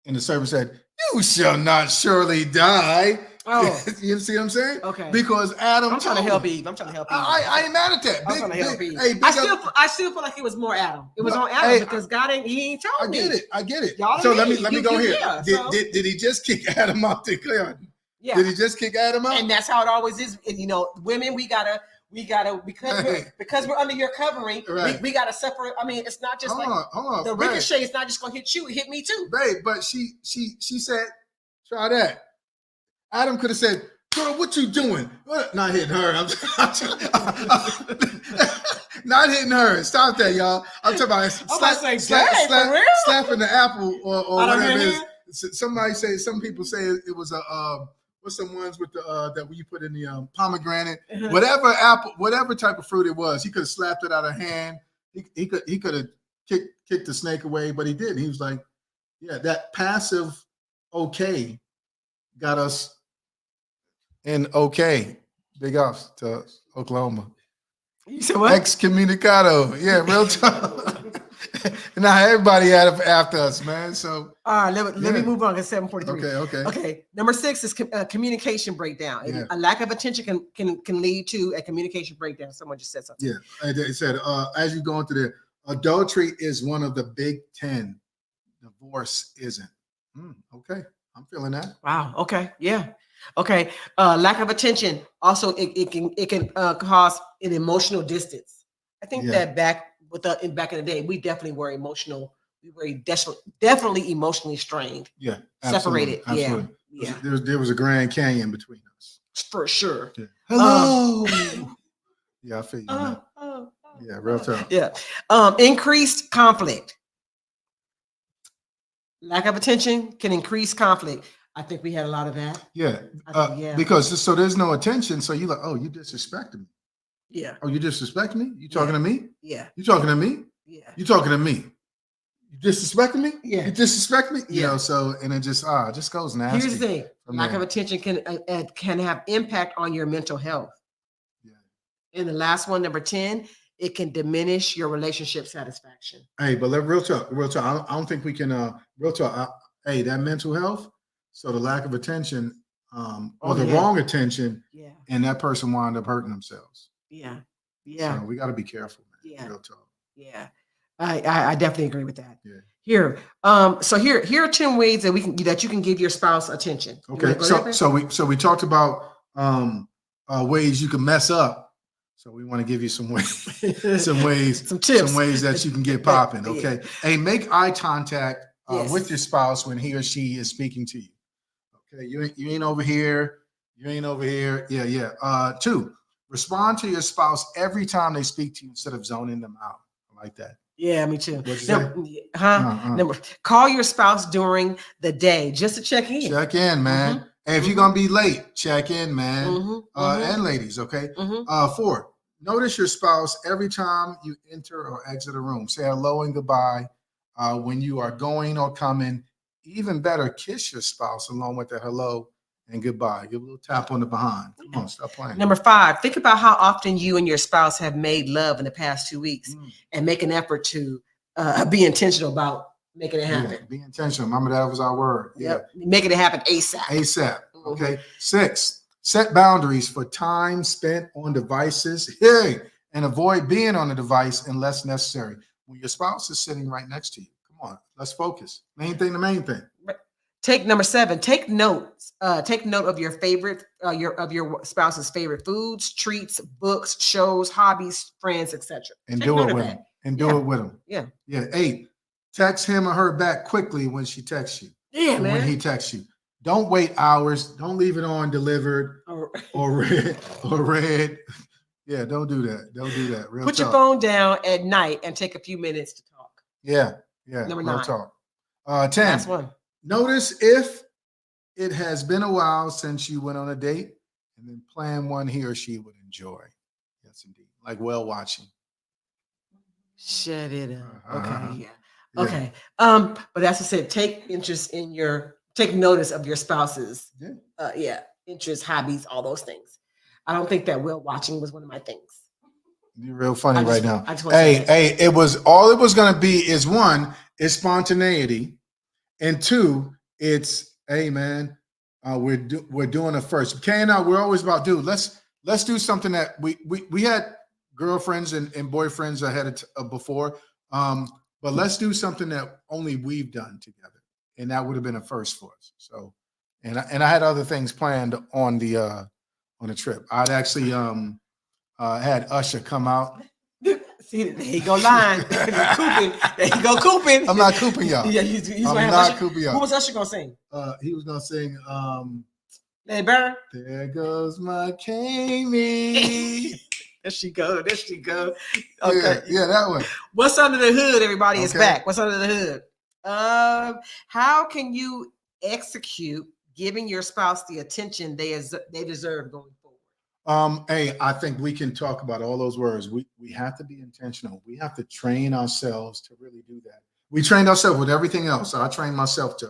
And the servant said, you shall not surely die. Oh. You see what I'm saying? Okay. Because Adam I'm trying to told help him. Eve. I ain't mad at that. I'm trying to help Eve. Hey, I still feel like it was more Adam. It was on Adam hey, because God he ain't told me. I get it. Y'all So let leave. me go here. Yeah, Did he just kick Adam out the garden? Yeah. Did he just kick Adam out? And that's how it always is. And, women, we gotta because we're under your covering. Right. We gotta separate. I mean, it's not just hold on, the babe. ricochet is not just gonna hit you. It hit me too. Babe, but she said, try that. Adam could have said, girl, what you doing? Not hitting her. Not hitting her. Stop that, y'all. I'm talking about slapping the apple or whatever it is. Some people say it was a what's some ones with the that you put in the pomegranate, whatever type of fruit it was. He could have slapped it out of hand. He could have kicked the snake away, but he didn't. He was like, yeah, that passive okay got us in okay. Big ups to Oklahoma. You said what? Excommunicado. Yeah, real talk. Now everybody after us, man. So all right, let me move on to 7:43. Okay. Number 6 is communication breakdown. Yeah. A lack of attention can lead to a communication breakdown. Someone just said something. Yeah, they said as you go into the adultery is one of the big 10. Divorce isn't. Okay, I'm feeling that. Wow. Okay. Yeah. Okay. Lack of attention also it can cause an emotional distance. I think that back in the day, we definitely were emotional. We were definitely emotionally strained. Yeah. Separated. Absolutely. Yeah. There was a Grand Canyon between us. For sure. Yeah. Hello. Yeah, I feel you. Yeah, real tough. Yeah. Increased conflict. Lack of attention can increase conflict. I think we had a lot of that. Yeah. Yeah. Because there's no attention. So you're like, oh, you disrespected me. Yeah. Oh, you disrespecting me? You talking to me? Yeah. You talking to me? Yeah. You talking to me? You disrespecting me? Yeah. You disrespect me? Yeah. You know, so and it just goes nasty. Here's the thing: lack of attention can have impact on your mental health. Yeah. And the last one, number 10, it can diminish your relationship satisfaction. Hey, but real talk. I don't think we can. Real talk. Hey, that mental health. So the lack of attention, or the wrong attention, and that person wound up hurting themselves. Yeah. Yeah. So we got to be careful, man. Yeah. Real talk. Yeah. I definitely agree with that. Yeah. Here, so here are 10 ways that you can give your spouse attention. Okay. So we talked about ways you can mess up. So we want to give you some ways, some ways, Some tips. some ways that you can get popping. Yeah. Okay. Hey, make eye contact Yes. with your spouse when he or she is speaking to you. Okay. You ain't over here. You ain't over here. Yeah, yeah. 2, respond to your spouse every time they speak to you instead of zoning them out. I like that. Yeah, me too. What'd you say? Number, call your spouse during the day just to check in. Check in, man. Hey, if you're gonna be late, check in, man. And ladies, okay. 4, notice your spouse every time you enter or exit a room. Say hello and goodbye when you are going or coming. Even better, kiss your spouse along with the hello and goodbye. Give a little tap on the behind. Come on, stop playing. Number 5, think about how often you and your spouse have made love in the past 2 weeks and make an effort to be intentional about making it happen. Yeah, be intentional. Remember, that was our word. Yep. Making it happen ASAP. ASAP. Okay. 6, set boundaries for time spent on devices. Hey, and avoid being on the device unless necessary. When your spouse is sitting right next to you, come on, let's focus. Main thing, the main thing. Take number 7. Take notes. Take note of your favorite, your spouse's favorite foods, treats, books, shows, hobbies, friends, etc. And do it with them. And do it with them. Yeah. Yeah. 8, text him or her back quickly when she texts you. Yeah, man. When he texts you. Don't wait hours. Don't leave it on delivered or read. Yeah, don't do that. Don't do that. Real Put talk. your phone down at night and take a few minutes to talk. Yeah. Yeah. Number real 9. talk. 10. Last one. Notice if it has been a while since you went on a date, and then plan one he or she would enjoy. Yes, indeed. Like whale watching. Shut it up. Uh-huh. Okay. Yeah. Okay. But as I said, take notice of your spouse's interests, hobbies, all those things. I don't think that whale watching was one of my things. You're real funny right now. Hey, it was all it was gonna be is 1, is spontaneity, and 2, it's hey man, we're doing it first. Kay and I, we're always about, dude, let's do something that we had girlfriends and boyfriends ahead of before, but let's do something that only we've done together, and that would have been a first for us. So, and I had other things planned on the trip. I'd actually had Usher come out. See, there you go, lying. Cooping. There you go, cooping. I'm not cooping y'all. Yeah, he's I'm not cooping y'all. Who was Usher gonna sing? He was gonna sing Hey, Burn. There goes my Kami. There she go. There she go. Okay. Yeah, that one. What's under the hood? Everybody is back. What's under the hood? How can you execute giving your spouse the attention they deserve going forward? Hey, I think we can talk about all those words. We have to be intentional. We have to train ourselves to really do that. We trained ourselves with everything else. So I trained myself to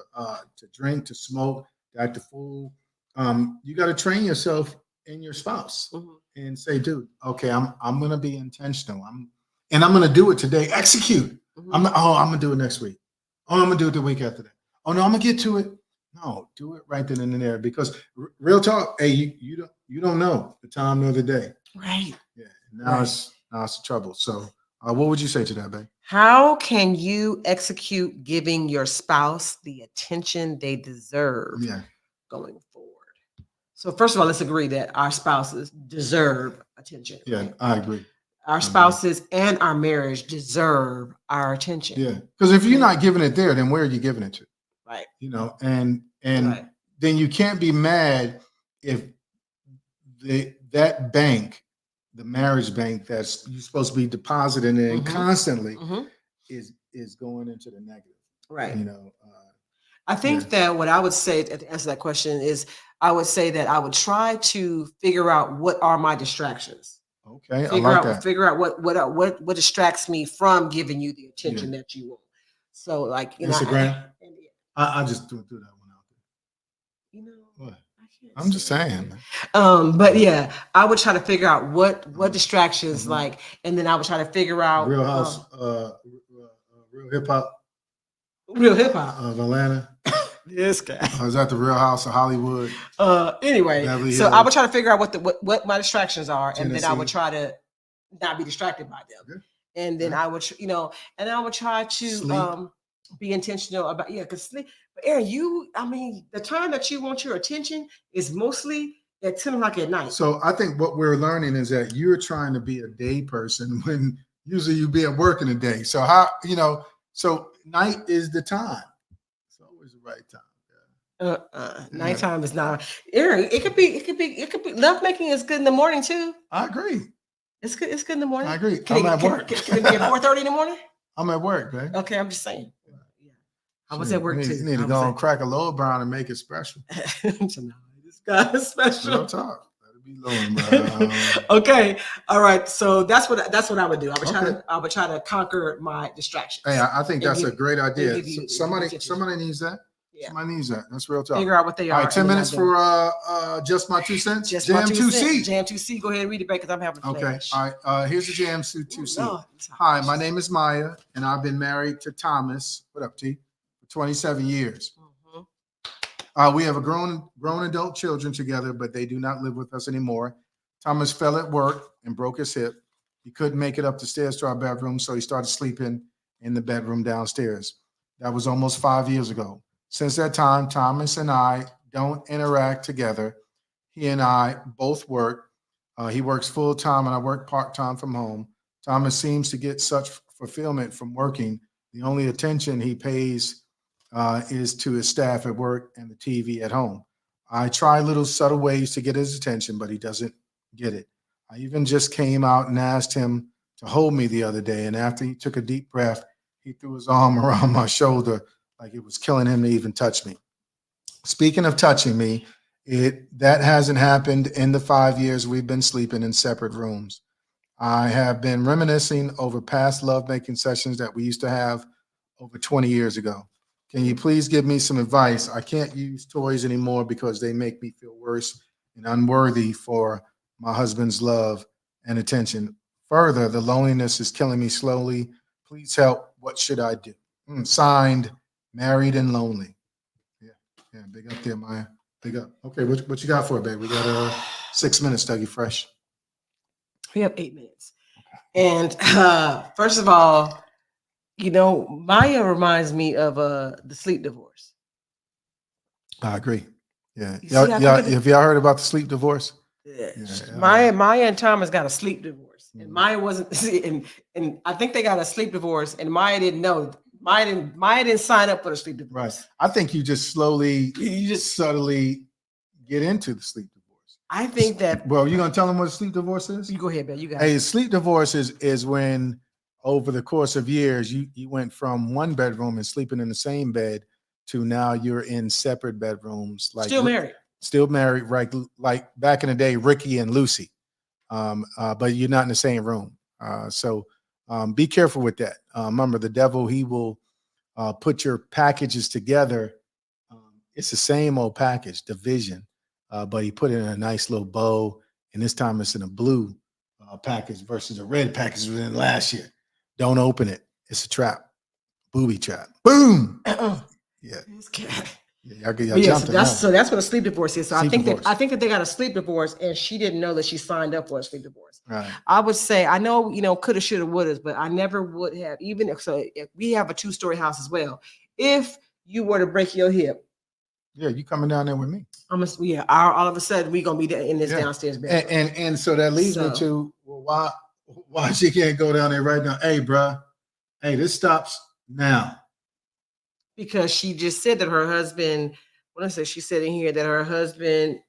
drink, to smoke, to act a fool. You got to train yourself in your spouse and say, dude, okay, I'm gonna be intentional. I'm gonna do it today. Execute. I'm gonna do it next week. Oh, I'm gonna do it the week after that. Oh no, I'm gonna get to it. No, do it right then and there, because real talk, hey, you don't know the time nor the day. Right. Yeah. Now it's the trouble. So what would you say to that, babe? How can you execute giving your spouse the attention they deserve going forward? So first of all, let's agree that our spouses deserve attention. Yeah, right? I agree. Our spouses and our marriage deserve our attention. Yeah, because if you're not giving it there, then where are you giving it to? Right. You know, and Right. then you can't be mad if that bank, the marriage bank that's you're supposed to be depositing in constantly is going into the negative. Right. You know, I think that what I would say to answer that question is I would say that I would try to figure out what are my distractions. Okay, I like that. Figure out what distracts me from giving you the attention that you want. So, like, you Instagram. I just threw that one out there. You know, what? I'm just saying. But yeah, I would try to figure out what distractions like, and then I would try to figure out Real House, Real Hip Hop. Real Hip Hop of Atlanta. This guy. I was at the Real House of Hollywood. Anyway, so I would try to figure out what my distractions are, and then I would try to not be distracted by them. And then I would, and I would try to be intentional about, because sleep. But Aaron, the time that you want your attention is mostly at 10 o'clock at night. So I think what we're learning is that you're trying to be a day person when usually you be at work in the day. So how, so night is the time. It's always the right time. Nighttime is not. Aaron, it could be. Love making is good in the morning too. I agree. It's good. It's good in the morning. I agree. Can I'm at work. Can it be at 4:30 in the morning? I'm at work, man. Okay, I'm just saying. Yeah. I was at work too. You need to go and crack a low brown and make it special. No, this guy is special. Real talk. Let it be low, bro. Okay. All right. So that's what I would do. I would try to conquer my distractions. Hey, I think that's a great idea. you Somebody needs that. Yeah. Somebody needs that. That's real talk. Figure out what they are. All right, 10 minutes for just my 2 cents. Just Jam my 2 2C. cents. Jam 2C. Go ahead and read it back because I'm having a Okay. flash. All right. Here's the Jam 2C. Lord. Hi, my name is Maya, and I've been married to Thomas. What up, T? For 27 years. We have a grown adult children together, but they do not live with us anymore. Thomas fell at work and broke his hip. He couldn't make it up the stairs to our bedroom, so he started sleeping in the bedroom downstairs. That was almost 5 years ago. Since that time, Thomas and I don't interact together. He and I both work. He works full time and I work part time from home. Thomas seems to get such fulfillment from working. The only attention he pays is to his staff at work and the TV at home. I try little subtle ways to get his attention, but he doesn't get it. I even just came out and asked him to hold me the other day. And after he took a deep breath, he threw his arm around my shoulder like it was killing him to even touch me. Speaking of touching me, that hasn't happened in the 5 years we've been sleeping in separate rooms. I have been reminiscing over past lovemaking sessions that we used to have over 20 years ago. Can you please give me some advice? I can't use toys anymore because they make me feel worse and unworthy for my husband's love and attention. Further, the loneliness is killing me slowly. Please help. What should I do? Signed, Married and Lonely. Yeah, big up there, Maya. Big up. Okay, what you got for it, babe? We got 6 minutes, Dougie Fresh. We have 8 minutes. And first of all, Maya reminds me of the sleep divorce. I agree. Yeah. Have y'all heard about the sleep divorce? Yeah. Maya and Thomas got a sleep divorce. And Maya wasn't and I think they got a sleep divorce and Maya didn't know. Maya didn't sign up for the sleep divorce. Right. I think you just subtly get into the sleep divorce. I think that. Well, you gonna tell them what a sleep divorce is? You go ahead, man. You got. Hey, sleep divorce is when over the course of years you went from one bedroom and sleeping in the same bed to now you're in separate bedrooms. Like still married, right? Like back in the day, Ricky and Lucy, but you're not in the same room. So be careful with that. Remember, the devil, he will put your packages together. It's the same old package, division, but he put it in a nice little bow. And this time it's in a blue package versus a red package within last year. Don't open it. It's a trap. Booby trap. Boom. Yeah. So that's what a sleep divorce is. So I think that they got a sleep divorce and she didn't know that she signed up for a sleep divorce. Right. I would say, I know, coulda, shoulda, woulda, but I never would have, even if we have a 2-story house as well. If you were to break your hip. Yeah, you coming down there with me. All of a sudden we're gonna be in this downstairs bedroom. And so that leads me to, well, why she can't go down there right now? Hey, bro. Hey, this stops now. Because she just said that her husband, she said in here that her husband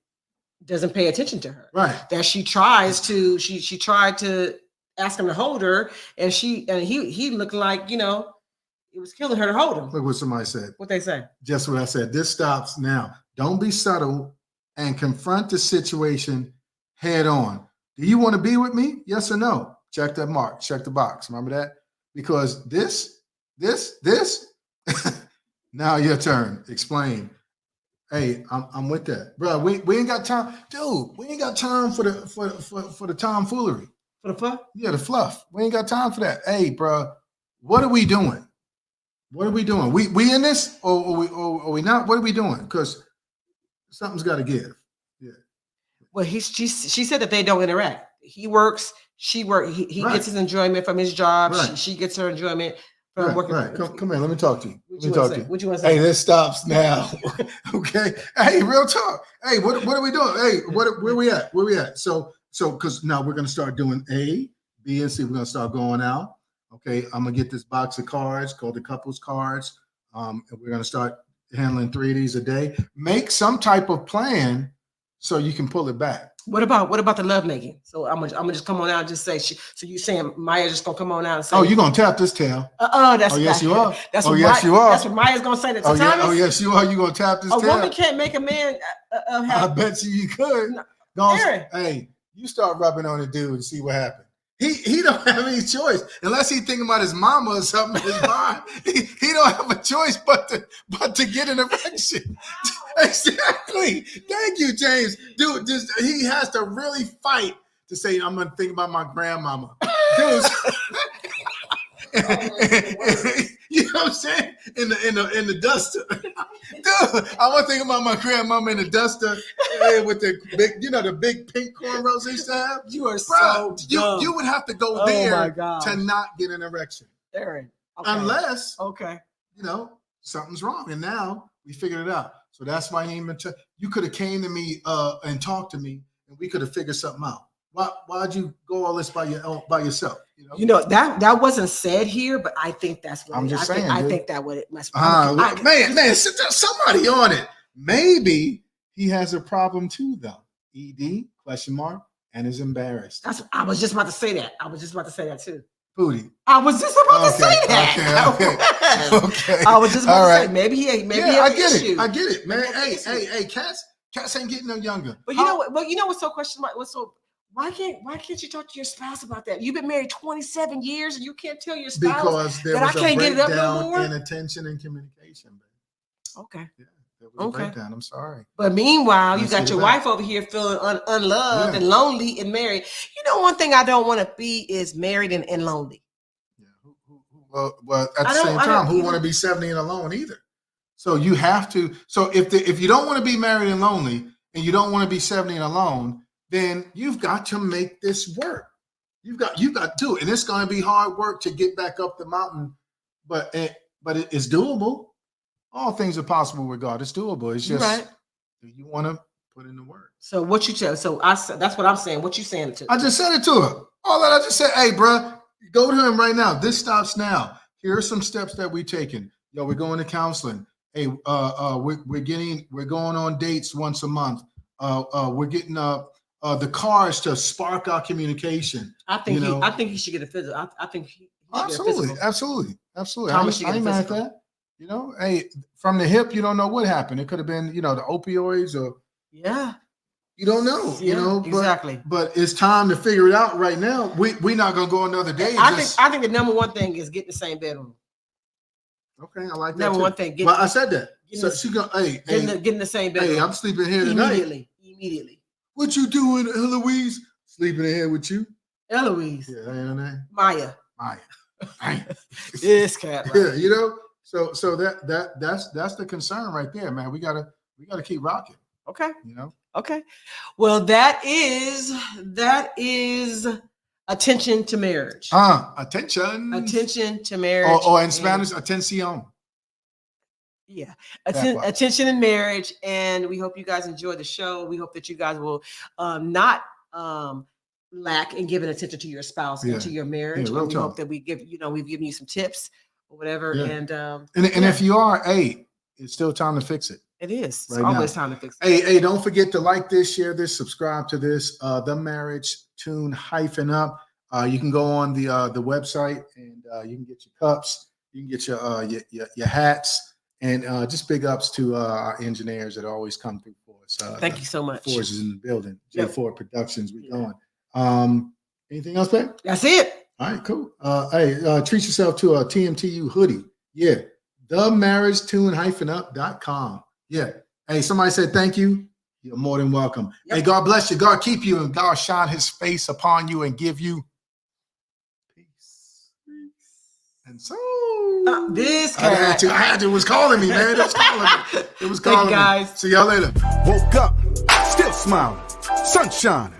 doesn't pay attention to her. Right. That she tried to ask him to hold her, and he looked like, it was killing her to hold him. Look what somebody said. What they say. Just what I said. This stops now. Don't be subtle and confront the situation head on. Do you want to be with me? Yes or no? Check that mark. Check the box. Remember that? Because this. Now your turn. Explain. Hey, I'm with that, bro. We ain't got time, dude. We ain't got time for the tomfoolery. For the fluff? Yeah, the fluff. We ain't got time for that. Hey, bro, what are we doing? What are we doing? We in this or are we not? What are we doing? Because something's got to give. Yeah. Well, she said that they don't interact. He works. She works. He Right. gets his enjoyment from his job. Right. She gets her enjoyment from working. Right. Come here. Let me talk to you. What Let you me want talk to to say? you. What you want to say? Hey, this stops now. Okay. Hey, real talk. Hey, what are we doing? Hey, where we at? Where we at? So because now we're gonna start doing A, B, and C. We're gonna start going out. Okay. I'm gonna get this box of cards called the couples cards. And we're gonna start handling 3 of these a day. Make some type of plan so you can pull it back. What about the love making? So I'm gonna just come on out and just say. So you saying Maya's just gonna come on out and say? Oh, you're gonna tap this tail. That's. Oh, yes, you are. That's Oh, what yes, you are. That's what Maya's gonna say. Oh, yeah. Oh, yes, you are. You gonna tap this A tail? woman can't make a man. I Have, bet you could. No. Aaron. Hey, you start rubbing on the dude and see what happens. He don't have any choice unless he's thinking about his mama or something in his mind. He don't have a choice but to get an erection. Exactly. Thank you, James. Dude, he has to really fight to say, I'm gonna think about my grandmama. Dude, you know what I'm saying? In the duster. Dude, I want to think about my grandmama in the duster with the big, the big pink cornrows they used to have. You are so dumb. You would have to go there to not get an erection. Aaron. Okay. Unless okay. Something's wrong. And now we figured it out. So that's why you could have came to me and talked to me and we could have figured something out. Why'd you go all this by yourself? That wasn't said here, but I think that's what I'm just saying. I think that what it must be. Man, somebody on it. Maybe he has a problem too, though. ED ? And is embarrassed. I was just about to say that. I was just about to say that too. Booty. I was just about to say that. Okay. I was just about to say maybe he I get it, man. Hey, cats ain't getting no younger. But you know what? Well, you know what's so questionable? Why can't you talk to your spouse about that? You've been married 27 years and you can't tell your spouse because there that was I can't a get it up no breakdown more? in attention and communication, babe. Okay. Yeah, there was a breakdown. I'm sorry. But meanwhile, you got your wife over here feeling unloved and lonely and married. One thing I don't want to be is married and lonely. Yeah. Well, at the same time, who want to be 70 and alone either? So you have to. So if you don't want to be married and lonely, and you don't want to be 70 and alone, then you've got to make this work. You've got to do it, and it's going to be hard work to get back up the mountain, but it's doable. All things are possible with God. It's doable. It's just do you want to put in the work? So what you tell? So that's what I'm saying. What you saying to? I just said it to her. All that I just said. Hey, bro, go to him right now. This stops now. Here are some steps that we've taken. We're going to counseling. Hey, we're going on dates once a month. We're getting the cars to spark our communication. I think he should get a physical. I think he absolutely. Thomas I ain't mad at that. Hey, from the hip, you don't know what happened. It could have been, the opioids or you don't know. Exactly. But it's time to figure it out right now. We're not gonna go another day. I think the number one thing is get in the same bedroom. Okay, I like that. Number one thing. I said that. So she go, get in the same bedroom. Hey, I'm sleeping here tonight. Immediately. What you doing, Eloise? Sleeping in here with you? Eloise. Yeah, ain't her name? Maya. This cat. Right? Yeah, So that's the concern right there, man. We gotta keep rocking. Okay. Okay. Well, that is attention to marriage. Attention to marriage. Or in Spanish, atención. Yeah. Attention in marriage. And we hope you guys enjoy the show. We hope that you guys will not lack in giving attention to your spouse and to your marriage. We hope that we've given you some tips or whatever. Yeah. And if you are, it's still time to fix it. It is. It's always time to fix it. Hey, don't forget to like this, share this, subscribe to this. The Marriage Tune -up. You can go on the website and you can get your cups, you can get your hats, and just big ups to our engineers that always come through for us. Thank you so much. Forces in the building. J4 Productions. We going. Anything else, babe? That's it. All right, cool. Treat yourself to a TMTU hoodie. Yeah. TheMarriageTune-up.com. Yeah. Hey, somebody said thank you. You're more than welcome. Yep. Hey, God bless you. God keep you, and God shine his face upon you and give you peace. And so this cat. I had to. It was calling me, man. It was calling me. Guys. See y'all later. Woke up, still smiling, sun shining,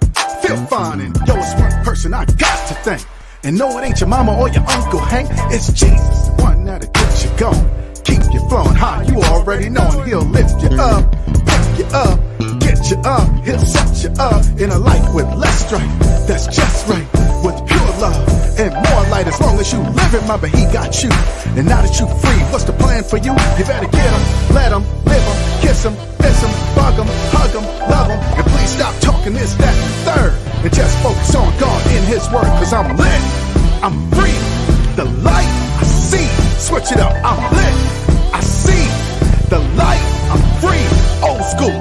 feel fine, and yo, it's one person I got to thank. And no, it ain't your mama or your Uncle Hank. It's Jesus, the one that'll get you going. Keep you flowing high, you already know, and he'll lift you up, pick you up, get you up. He'll set you up in a light with less strife. That's just right, with pure love and more light. As long as you live it, but he got you. And now that you free, what's the plan for you? You better get him, let him, live him, kiss him, miss him, bug him, hug him, love him. And please stop talking this, that, and third. And just focus on God in his word. Cause I'm lit, I'm free, the light I see. Switch it up, I'm lit, I see the light, I'm free.